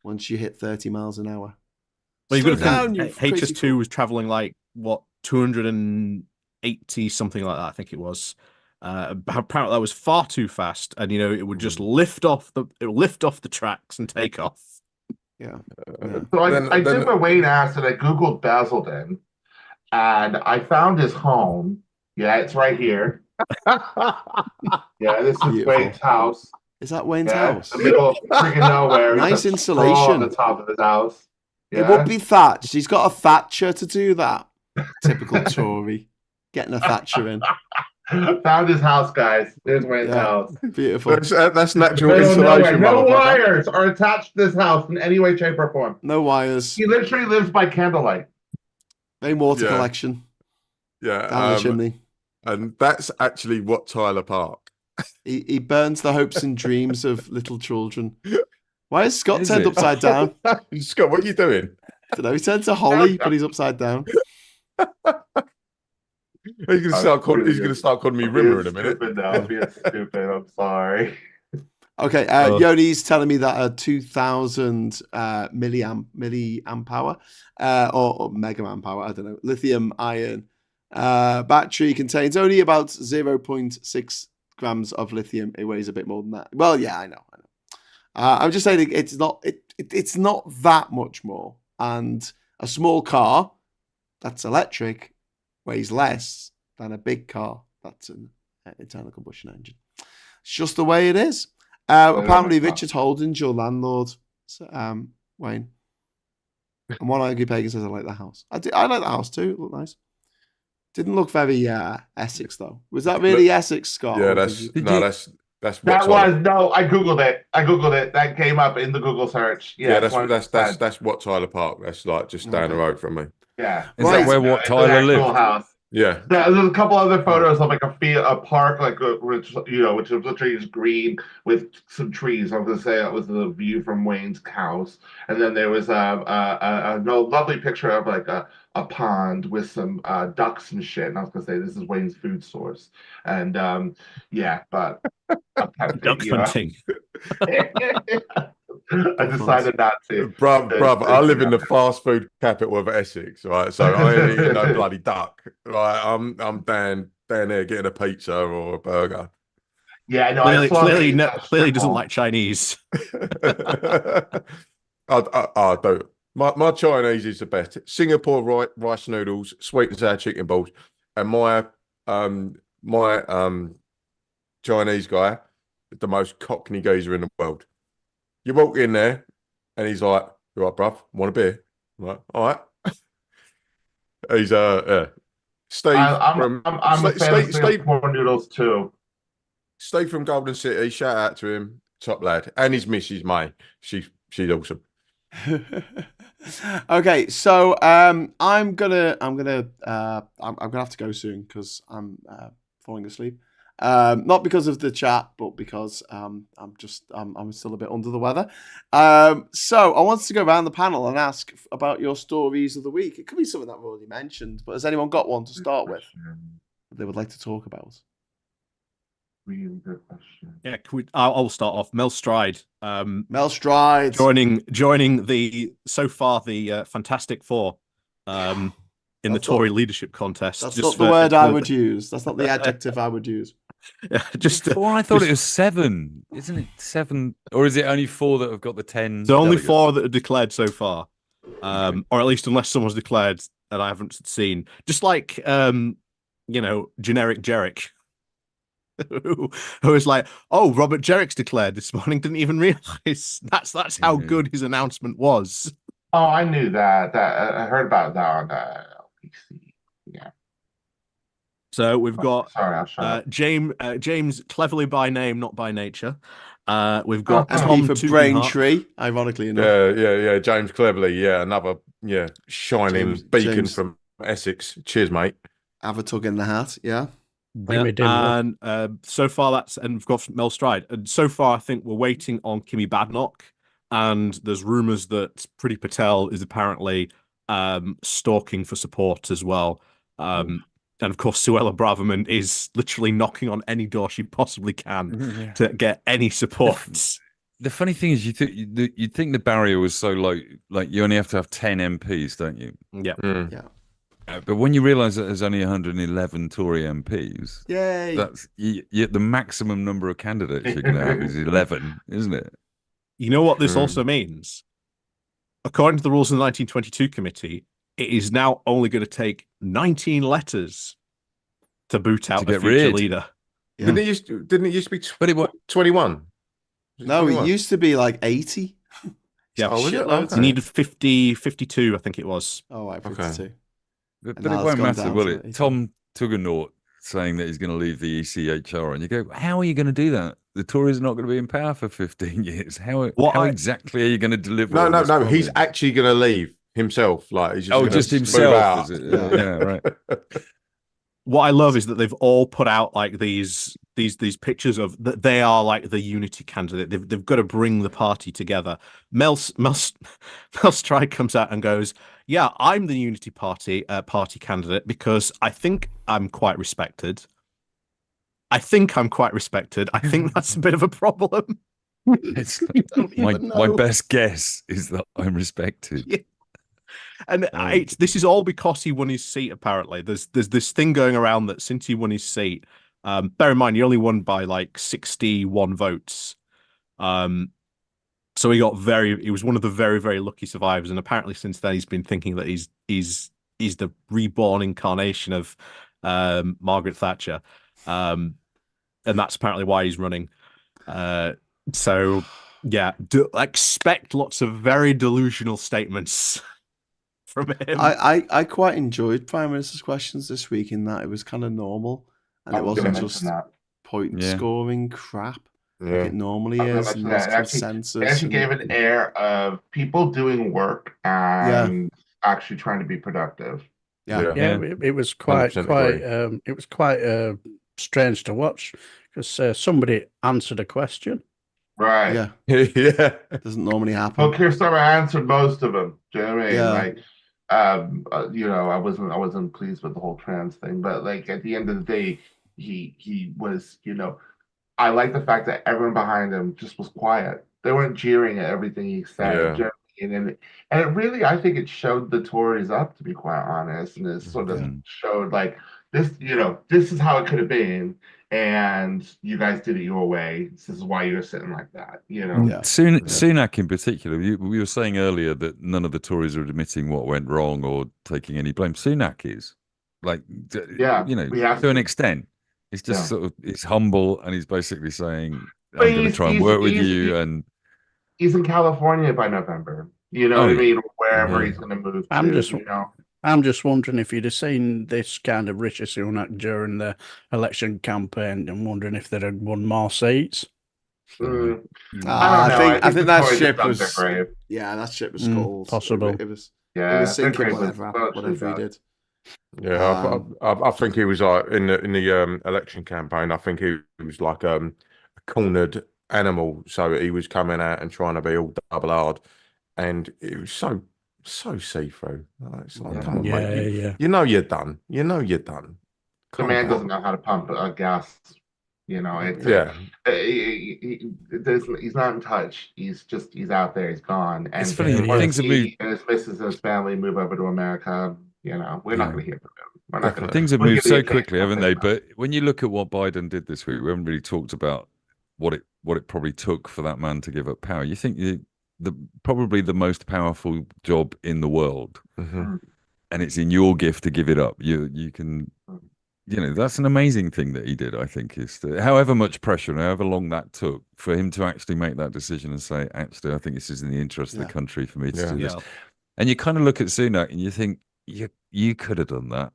once you hit 30 miles an hour.
Well, you've got to think HS2 was traveling 280 something like that, I think it was. Apparently that was far too fast, and it would just lift off the tracks and take off.
Yeah.
So I did what Wayne asked, and I googled Basildon, and I found his home. Yeah, it's right here. Yeah, this is Wayne's house.
Is that Wayne's house?
In the middle of freaking nowhere.
Nice insulation
on the top of his house. Yeah.
It would be thatched. He's got a Thatcher to do that. Typical Tory, getting a Thatcher in.
Found his house, guys. There's Wayne's house.
Beautiful.
That's natural insulation.
No wires are attached to this house in any way, shape, or form.
No wires.
He literally lives by candlelight.
Rainwater collection.
Yeah.
Down the chimney.
And that's actually what Tyler Park.
He burns the hopes and dreams of little children. Why is Scott turned upside down?
Scott, what are you doing?
I don't know. He turned to Holly, but he's upside down.
He's going to start calling me Rimmer in a minute.
I'm being stupid. I'm sorry.
Okay, Yoni's telling me that a 2,000 milliamp hour or megaman power, I don't know, lithium ion battery contains only about 0.6 grams of lithium. It weighs a bit more than that. Well, yeah, I know. I'm just saying it's not that much more. And a small car that's electric weighs less than a big car that's an internal combustion engine. It's just the way it is. Apparently, Richard Holden's your landlord, Wayne. And one Angry Pagan says, I like the house. I like the house too. It looked nice. Didn't look very Essex, though. Was that really Essex, Scott?
Yeah, that's I
googled it. That came up in the Google search. Yeah,
that's what Tyler Park. That's like just down the road from me.
Yeah.
Is that where Tyler lived?
House.
Yeah.
There's a couple other photos of like a park, like which which is literally just green with some trees. I was gonna say that was the view from Wayne's house, and then there was a lovely picture of like a pond with some ducks and shit. And I was gonna say this is Wayne's food source, and yeah, but I'm kind of
Duck hunting.
I decided not to.
Bruv, I live in the fast food capital of Essex, right? So I ain't eating no bloody duck. Right, I'm down there getting a pizza or a burger.
Yeah, no,
clearly doesn't like Chinese.
I do. My Chinese is the best. Singapore rice noodles, sweet and sour chicken balls, and my Chinese guy is the most cockney geezer in the world. You walk in there, and he's like, "You right, bruv? Want a beer?" I'm like, "All right." He's Steve
I'm a fan of Singapore noodles too.
Steve from Golden City. Shout out to him, top lad, and his missus May. She's awesome.
Okay, so I'm gonna have to go soon because I'm falling asleep. Not because of the chat, but because I'm still a bit under the weather. So I wanted to go around the panel and ask about your stories of the week. It could be something that I've already mentioned, but has anyone got one to start with that they would like to talk about?
Really good question.
Yeah, I'll start off. Mel Stride.
Mel Stride
joining the Fantastic Four. In the Tory leadership contest.
That's not the word I would use. That's not the adjective I would use.
Yeah,
I thought it was 7. Isn't it 7? Or is it only 4 that have got the 10?
There's only 4 that are declared so far. Or at least unless someone's declared that I haven't seen. Just like, generic Jerick. who was like, oh, Robert Jerrick's declared this morning, didn't even realise. That's how good his announcement was.
Oh, I knew that. I heard about that on LPC. Yeah.
So we've got
James,
cleverly by name, not by nature. We've got
Tom for Braintree, ironically enough.
Yeah. James Cleverly, another shining beacon from Essex. Cheers, mate.
Have a tug in the hat, yeah.
And so far and we've got Mel Stride. And so far, I think we're waiting on Kimmy Badenoch. And there's rumours that Priti Patel is apparently stalking for support as well. And of course, Suella Braverman is literally knocking on any door she possibly can to get any support.
The funny thing is, you'd think the barrier was so low, like you only have to have 10 MPs, don't you?
Yeah.
Yeah.
But when you realise that there's only 111 Tory MPs,
yay!
That's the maximum number of candidates you're going to have is 11, isn't it?
You know what this also means? According to the rules of the 1922 committee, it is now only going to take 19 letters to boot out a future leader.
Yeah. Didn't it used to be 21?
No, 21? It used to be like 80.
Yeah, you needed 52, I think it was.
Oh, right, 52.
Okay. But it won't matter, will it? Tom Tugendhat saying that he's going to leave the ECHR, and you go, how are you going to do that? The Tories are not going to be in power for 15 years. How exactly are you going to deliver?
No. He's actually going to leave himself. Like he's
just himself. Is it? Yeah, right.
What I love is that they've all put out like these pictures of that they are like the unity candidate. They've got to bring the party together. Mel Stride comes out and goes, "Yeah, I'm the unity party candidate because I think I'm quite respected. I think that's a bit of a problem."
My best guess is that I'm respected.
Yeah. And this is all because he won his seat. Apparently, there's this thing going around that since he won his seat, bear in mind he only won by like 61 votes. So he was one of the very, very lucky survivors. And apparently, since then, he's been thinking that he's the reborn incarnation of Margaret Thatcher, and that's apparently why he's running. So yeah, expect lots of very delusional statements from him.
I quite enjoyed Prime Minister's questions this week in that it was kind of normal and it wasn't just point scoring crap like it normally is. And consensus.
It actually gave an air of people doing work and actually trying to be productive.
Yeah.
It was quite
100% agree.
it was quite strange to watch because somebody answered a question.
Right.
Yeah.
Yeah.
Doesn't normally
Well,
happen.
Keir Starmer answered most of them. Do you know what I mean?
Yeah.
Like, you know, I wasn't pleased with the whole trans thing, but like at the end of the day, he was, you know, I like the fact that everyone behind him just was quiet. They weren't jeering at everything he said.
Yeah.
And it really, I think it showed the Tories up, to be quite honest, and it sort of showed like this, you know, this is how it could have been, and you guys did it your way. This is why you're sitting like that, you know.
Yeah.
Sunak in particular, we were saying earlier that none of the Tories are admitting what went wrong or taking any blame. Sunak is, like, you know, to an extent. He's just sort of, he's humble, and he's basically saying, I'm going to try and work with you. And
he's in California by November. You know what I mean? Wherever he's going to move to, you know.
I'm just wondering if you'd have seen this kind of Rishi Sunak during the election campaign. I'm wondering if they'd have won more seats.
I don't know.
I think that ship was.
Grave.
Yeah, that ship was scalded.
Possible.
It was sinking. Whatever he did.
Yeah, I think he was like in the election campaign. I think he was like a cornered animal. So he was coming out and trying to be all double hard, and it was so see through. It's like, come on, mate. You know you're done. You know you're done.
The man doesn't know how to pump gas. You know, it's he's not in touch. He's out there. He's gone. And
it's funny. Things have moved.
And his missus and his family move over to America. You know, we're not going to hear from him. We're not gonna,
things have moved so quickly, haven't they? But when you look at what Biden did this week, we haven't really talked about what it probably took for that man to give up power. You think probably the most powerful job in the world, and it's in your gift to give it up. You can. You know, that's an amazing thing that he did, I think, is that however much pressure and however long that took for him to actually make that decision and say, actually, I think this is in the interest of the country for me to do this. And you kind of look at Sunak and you think, you could have done that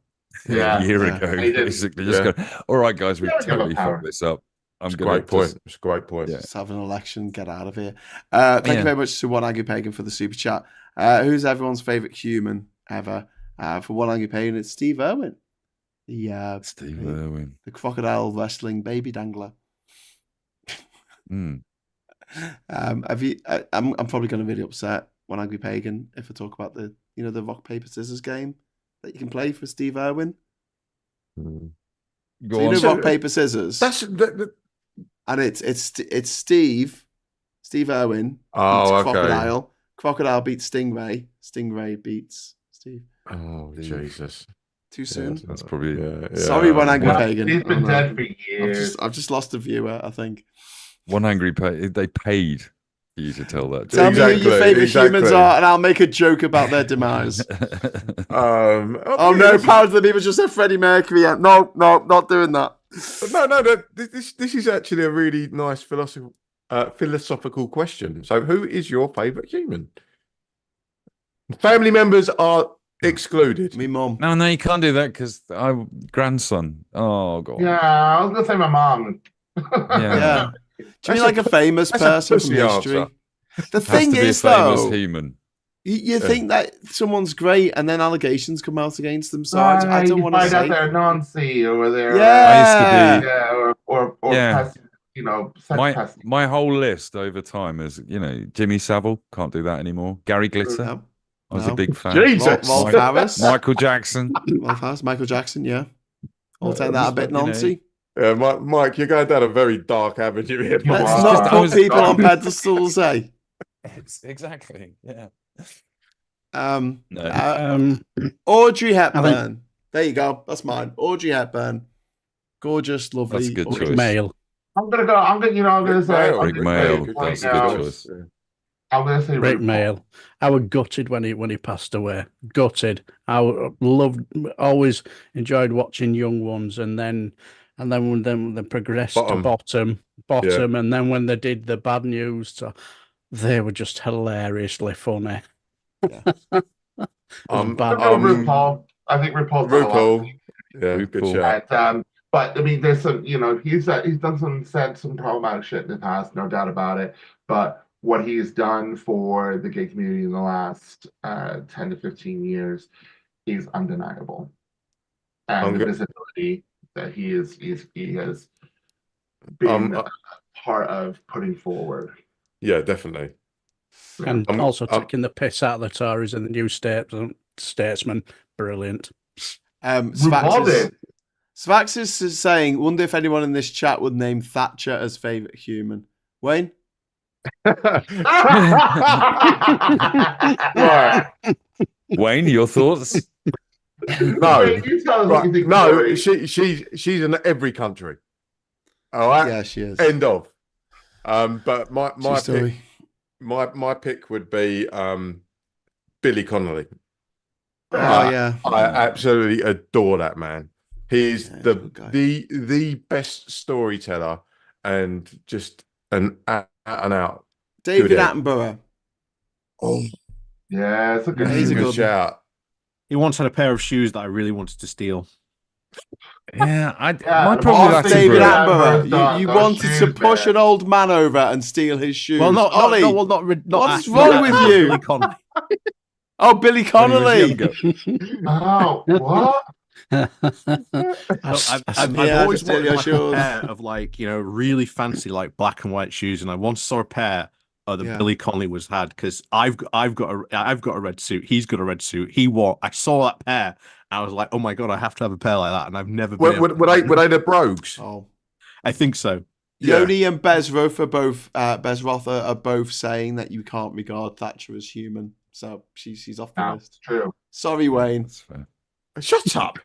a year ago, basically. Just go, all right, guys, we've totally fucked this up.
It's a great point. It's a great point.
Just have an election, get out of here. Thank you very much to One Angry Pagan for the super chat. Who's everyone's favourite human ever? For One Angry Pagan, it's Steve Irwin.
Irwin,
the crocodile wrestling baby dangler. Have you? I'm probably going to really upset One Angry Pagan if I talk about the rock paper scissors game that you can play for Steve Irwin. Rock paper scissors.
That's
and it's Steve Irwin.
Oh, okay.
Crocodile. Crocodile beats Stingray. Stingray beats Steve.
Oh, Jesus.
Too soon?
That's probably
Sorry, One Angry Pagan.
He's been dead for years.
I've just lost a viewer, I think.
One Angry Pagan. They paid for you to tell that.
Tell me who your favourite humans are, and I'll make a joke about their demise. Oh no, Powers of the People just said Freddie Mercury. No, not doing that.
No. This is actually a really nice philosophical question. So, who is your favourite human? Family members are excluded.
Me mum.
No, you can't do that because grandson. Oh god.
Yeah, I was gonna say my mom.
Yeah. Do you mean like a famous person from history?
Answer.
The thing is, though,
human.
You think that someone's great, and then allegations come out against them. So I don't want to say
out there Nancy or there.
I used to be.
Or pest, sex
my whole list over time is Jimmy Savile, can't do that anymore. Gary Glitter. I was a big fan.
Jesus.
Rolf Harris.
Michael Jackson.
Michael Jackson, yeah. I'll take that a bit, Nancy.
Yeah, Mike, you're going down a very dark avenue here.
Let's not put people on pedestals, eh?
Exactly, yeah.
Audrey Hepburn. There you go. That's mine. Audrey Hepburn. Gorgeous, lovely.
That's a good choice.
Male.
I'm gonna say
Rick Mail. That's a good choice.
I'm going to say
Rick Mail. I was gutted when he passed away. Gutted. I always enjoyed watching Young Ones, and then when they progressed to bottom, and then when they did the Bad News, they were just hilariously funny.
Yeah. RuPaul. I think RuPaul.
Yeah, good shout.
But I mean, there's some. He's said some problematic shit in the past, no doubt about it. But what he's done for the gay community in the last 10 to 15 years he's undeniable, and the visibility that he has been part of putting forward.
Yeah, definitely.
And also taking the piss out of the Tories and the New Statesman. Brilliant.
Svax is saying, wonder if anyone in this chat would name Thatcher as favourite human. Wayne?
Right.
Wayne, your thoughts?
No, she's in every country. All right.
Yeah, she is.
End of. But my pick would be Billy Connolly.
Yeah.
I absolutely adore that man. He's the best storyteller and just an out and out.
David Attenborough.
Oh, yeah, it's a good.
He's a good
shout.
He once had a pair of shoes that I really wanted to steal.
Yeah, my problem with
David Attenborough. You wanted to push an old man over and steal his shoes.
Well, not
what's wrong with you?
Billy Connolly.
Oh, Billy Connolly.
Oh, what?
I've always wanted like a pair of really fancy black and white shoes, and I once saw a pair that Billy Connolly had because I've got a red suit. He's got a red suit. I saw that pair. I was like, oh my god, I have to have a pair like that, and I've never been.
Were they the Brogues?
Oh,
I think so.
Yoni and Bezroth are both saying that you can't regard Thatcher as human. So she's off the list.
True.
Sorry, Wayne.
That's fair.
Shut up.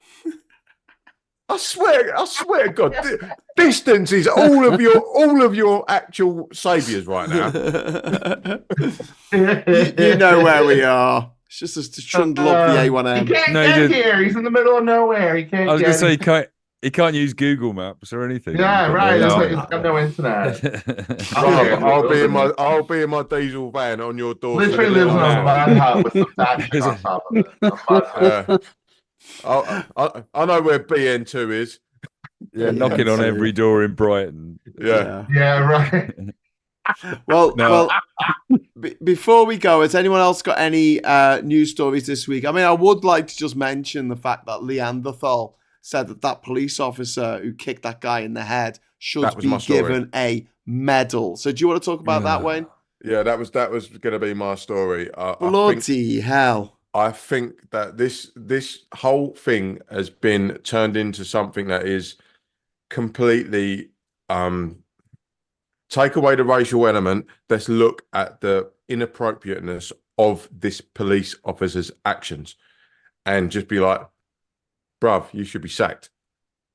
I swear to God, distance is all of your actual saviours right now.
you know where we are. It's just us to trundle up the A1M.
He can't get here. He's in the middle of nowhere. He can't.
I was going to say he can't use Google Maps or anything.
Yeah, right. He's got no internet.
I'll be in my diesel van on your door.
Literally lives in a mud hut with some thatch on top of it.
I know where BN2 is.
Yeah, knocking on every door in Brighton.
Yeah, right.
Well, before we go, has anyone else got any news stories this week? I mean, I would like to just mention the fact that Leanderthal said that police officer who kicked that guy in the head should be given a medal. So do you want to talk about that, Wayne?
Yeah, that was going to be my story.
Bloody hell.
I think that this whole thing has been turned into something that is completely take away the racial element. Let's look at the inappropriateness of this police officer's actions and just be like, bruv, you should be sacked.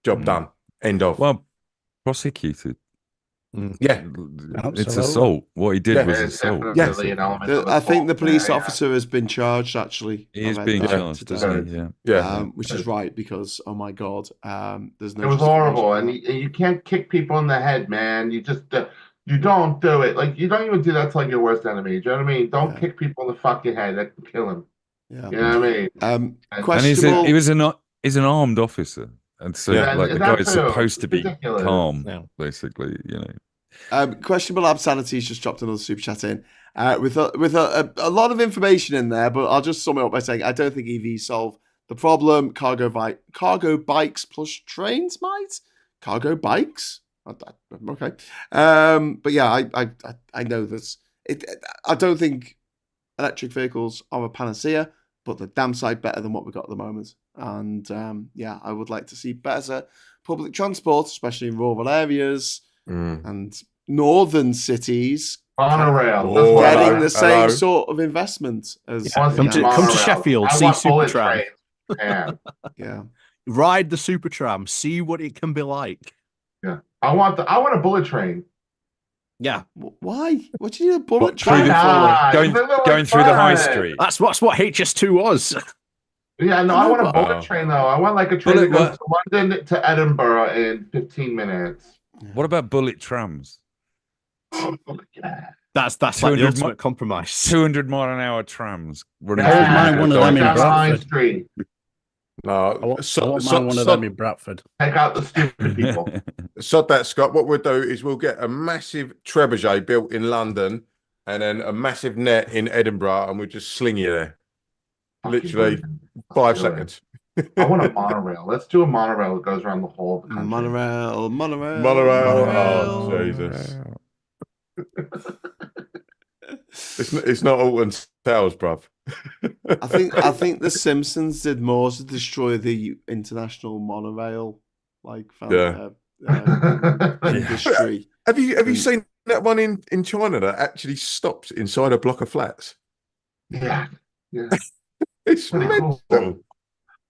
Job done. End of.
Well, prosecuted.
Yeah,
it's assault. What he did was assault.
Yes, I think the police officer has been charged. Actually,
he is being charged, isn't he?
Yeah.
Which is right because oh my god, there's no.
It was horrible, and you can't kick people in the head, man. You just you don't do it. Like you don't even do that to your worst enemy. Do you know what I mean? Don't kick people in the fucking head. That can kill him.
Yeah,
you know what I mean.
Questionable.
And he's an armed officer. And so, the guy is supposed to be calm, basically,
Questionable Absanity's just dropped another super chat in with a lot of information in there, but I'll just sum it up by saying I don't think EVs solve the problem. Cargo bikes plus trains might. Cargo bikes? Okay. But yeah, I know this. I don't think electric vehicles are a panacea, but they're damn sight better than what we've got at the moment. And I would like to see better public transport, especially in rural areas and northern cities.
Monorail.
Getting the same sort of investment as
come to Sheffield, see Supertram.
Yeah.
Ride the Supertram, see what it can be like.
Yeah. I want a bullet train.
Yeah.
Why? What do you need a bullet train
for? Going through the high street.
That's what HS2 was.
Yeah, no, I want a bullet train though. I want a train that goes from London to Edinburgh in 15 minutes.
What about bullet trams?
That's like the ultimate compromise.
200 mile an hour trams running
through one of them in Bradford.
Street.
No,
I want one of them in Bradford.
Take out the stupid people.
Sod that, Scott. What we'll do is we'll get a massive trebuchet built in London and then a massive net in Edinburgh, and we'll just sling you there. Literally 5 seconds.
I want a monorail. Let's do a monorail that goes around the whole of the country.
Monorail. Oh, Jesus. It's not Alton Towers, bruv.
I think The Simpsons did more to destroy the international monorail industry.
Have you seen that one in China that actually stops inside a block of flats?
Yeah.
It's mental.
Cool.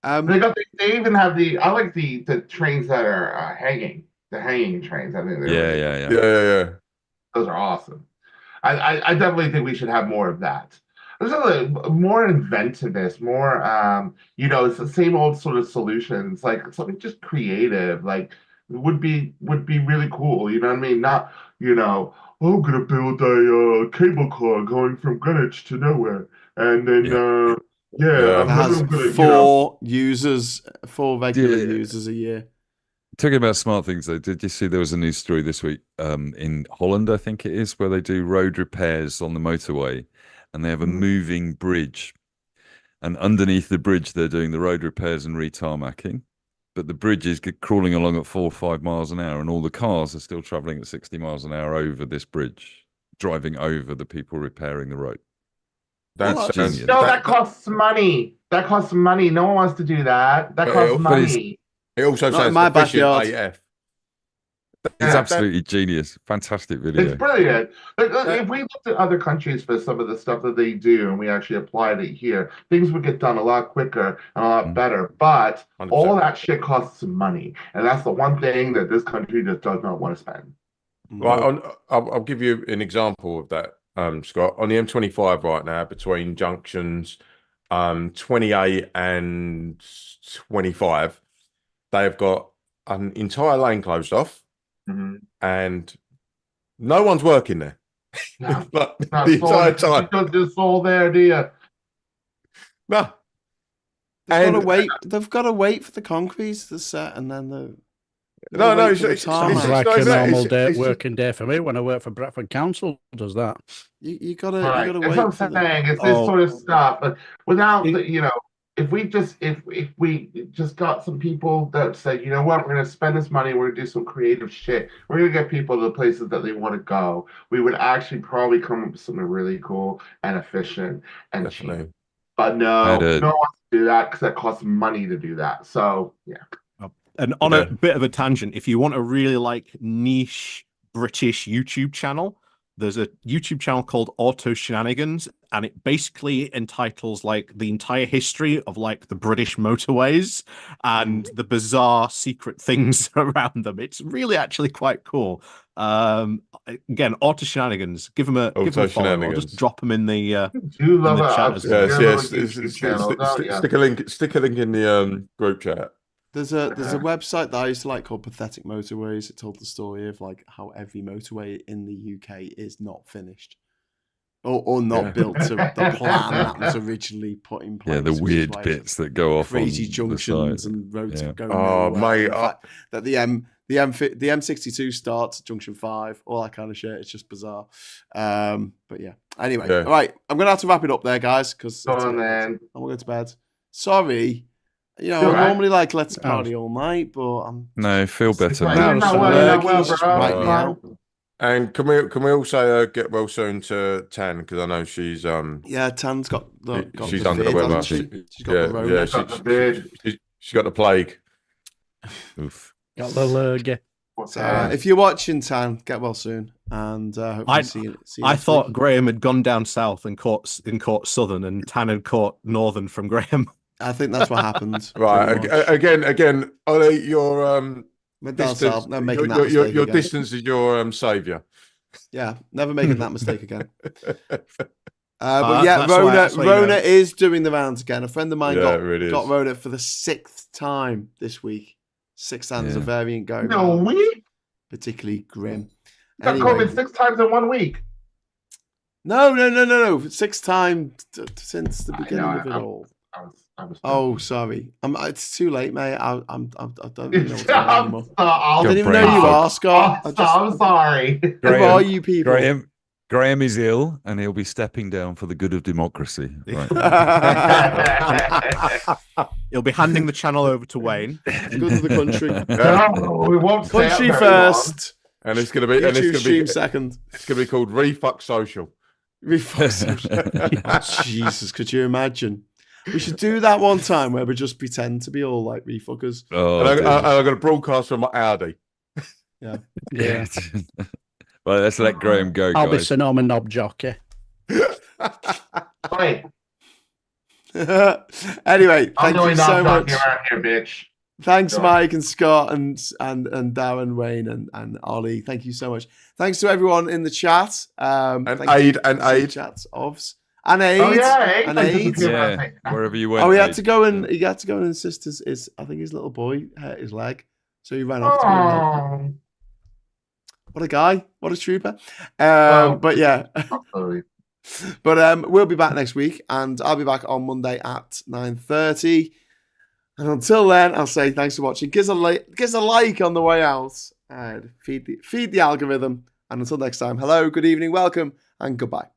They even have I like the trains that are hanging. The hanging trains. I think they're
Yeah.
Those are awesome. I definitely think we should have more of that. There's more inventiveness, more it's the same old sort of solutions, like something just creative, like would be really cool. You know what I mean? Not, I'm gonna build a cable car going from Greenwich to nowhere, and then
it has four regular users a year.
Talking about smart things, though, did you see there was a news story this week in Holland, I think it is, where they do road repairs on the motorway, and they have a moving bridge. And underneath the bridge, they're doing the road repairs and retarmacking. But the bridge is crawling along at 4 or 5 miles an hour, and all the cars are still traveling at 60 miles an hour over this bridge, driving over the people repairing the road.
That's genius. No, that costs money. No one wants to do that. That costs money.
It also
Not
says
in my backyard.
AF.
It's absolutely genius. Fantastic video.
It's brilliant. If we looked at other countries for some of the stuff that they do and we actually applied it here, things would get done a lot quicker and a lot better. But 100%. All that shit costs money. And that's the one thing that this country just does not want to spend.
Right, I'll give you an example of that, Scott. On the M25 right now, between junctions 28 and 25, they've got an entire lane closed off, and no one's working there.
No,
the entire time.
Because it's all there, do you?
No.
They've got to wait for the concrete to set, and then
it's like a normal working day for me when I work for Bradford Council. Does that?
You gotta
That's
wait.
what I'm saying. It's this sort of stuff, but without if we just got some people that said, you know what, we're going to spend this money, we're going to do some creative shit, we're going to get people to the places that they want to go, we would actually probably come up with something really cool and efficient and cheap. But no one wants to do that because that costs money to do that. So yeah.
And on a bit of a tangent, if you want a really niche British YouTube channel, there's a YouTube channel called Auto Shenanigans, and it basically entitles the entire history of the British motorways and the bizarre secret things around them. It's really actually quite cool. Again, Auto Shenanigans. Give them a follow. I'll just drop them in the chat.
Stick a link in the group chat.
There's a website that I used to like called Pathetic Motorways. It told the story of how every motorway in the UK is not finished or not built to the plan that was originally put in place.
Yeah, the weird bits that go off
crazy
on
junctions
the
and roads that go
mate,
that the M62 starts at junction 5, all that kind of shit. It's just bizarre. But yeah. Anyway, all right, I'm gonna have to wrap it up there, guys, because I'm going to bed. Sorry. I normally let's party all night, but I'm
feel better
now.
And can we also get well soon to Tan, because I know she's
Tan's got
she's under the weather. She's got the plague.
Oof.
Got the lurgy.
So if you're watching, Tan, get well soon, and hopefully see you.
I thought Graham had gone down south and caught Southern, and Tan had caught Northern from Graham.
I think that's what happened.
Right. Again, Ollie, your
distance,
your distance is your saviour.
Yeah, never making that mistake again. But yeah, Rona is doing the rounds again. A friend of mine got Rona for the 6th time this week. 6 times is a variant going.
No week.
Particularly grim.
Got COVID 6 times in 1 week.
No. 6 times since the beginning of it all. Sorry. It's too late, mate. I don't even know what's going on anymore. I didn't even know you are, Scott.
I'm sorry.
Who are you people?
Graham, Graham is ill, and he'll be stepping down for the good of democracy. Right.
He'll be handing the channel over to Wayne.
Good to the country.
No, we won't stay up
Country
very
first.
And it's going to be,
YouTube stream second.
It's going to be called Refuck Social.
Refuck Social. Jesus, could you imagine? We should do that one time where we just pretend to be all like refuckers.
Oh,
and I'm going to broadcast from my Audi.
Yeah.
Yeah. Well, let's let Graham go,
I'll be
guys.
Sir Norman Knob Jockey.
Wait,
Anyway,
I'm
thank you
doing
so
knock
much.
around here, bitch.
Thanks,
Sure.
Mike and Scott and Darren, Wayne and Ollie. Thank you so much. Thanks to everyone in the chat.
And
thank
Aid,
you
and
to the
Aid.
Chats ofs. And Aid.
Oh yeah,
And Aid.
Yeah, wherever you went.
Oh, he had
Aid.
to go and assist his I think his little boy hurt his leg. So he ran off to go and help him. What a guy. What a trooper. But yeah.
Sorry.
But we'll be back next week, and I'll be back on Monday at 9:30. And until then, I'll say thanks for watching. Give us a like on the way out. Feed the algorithm. And until next time, hello, good evening, welcome, and goodbye.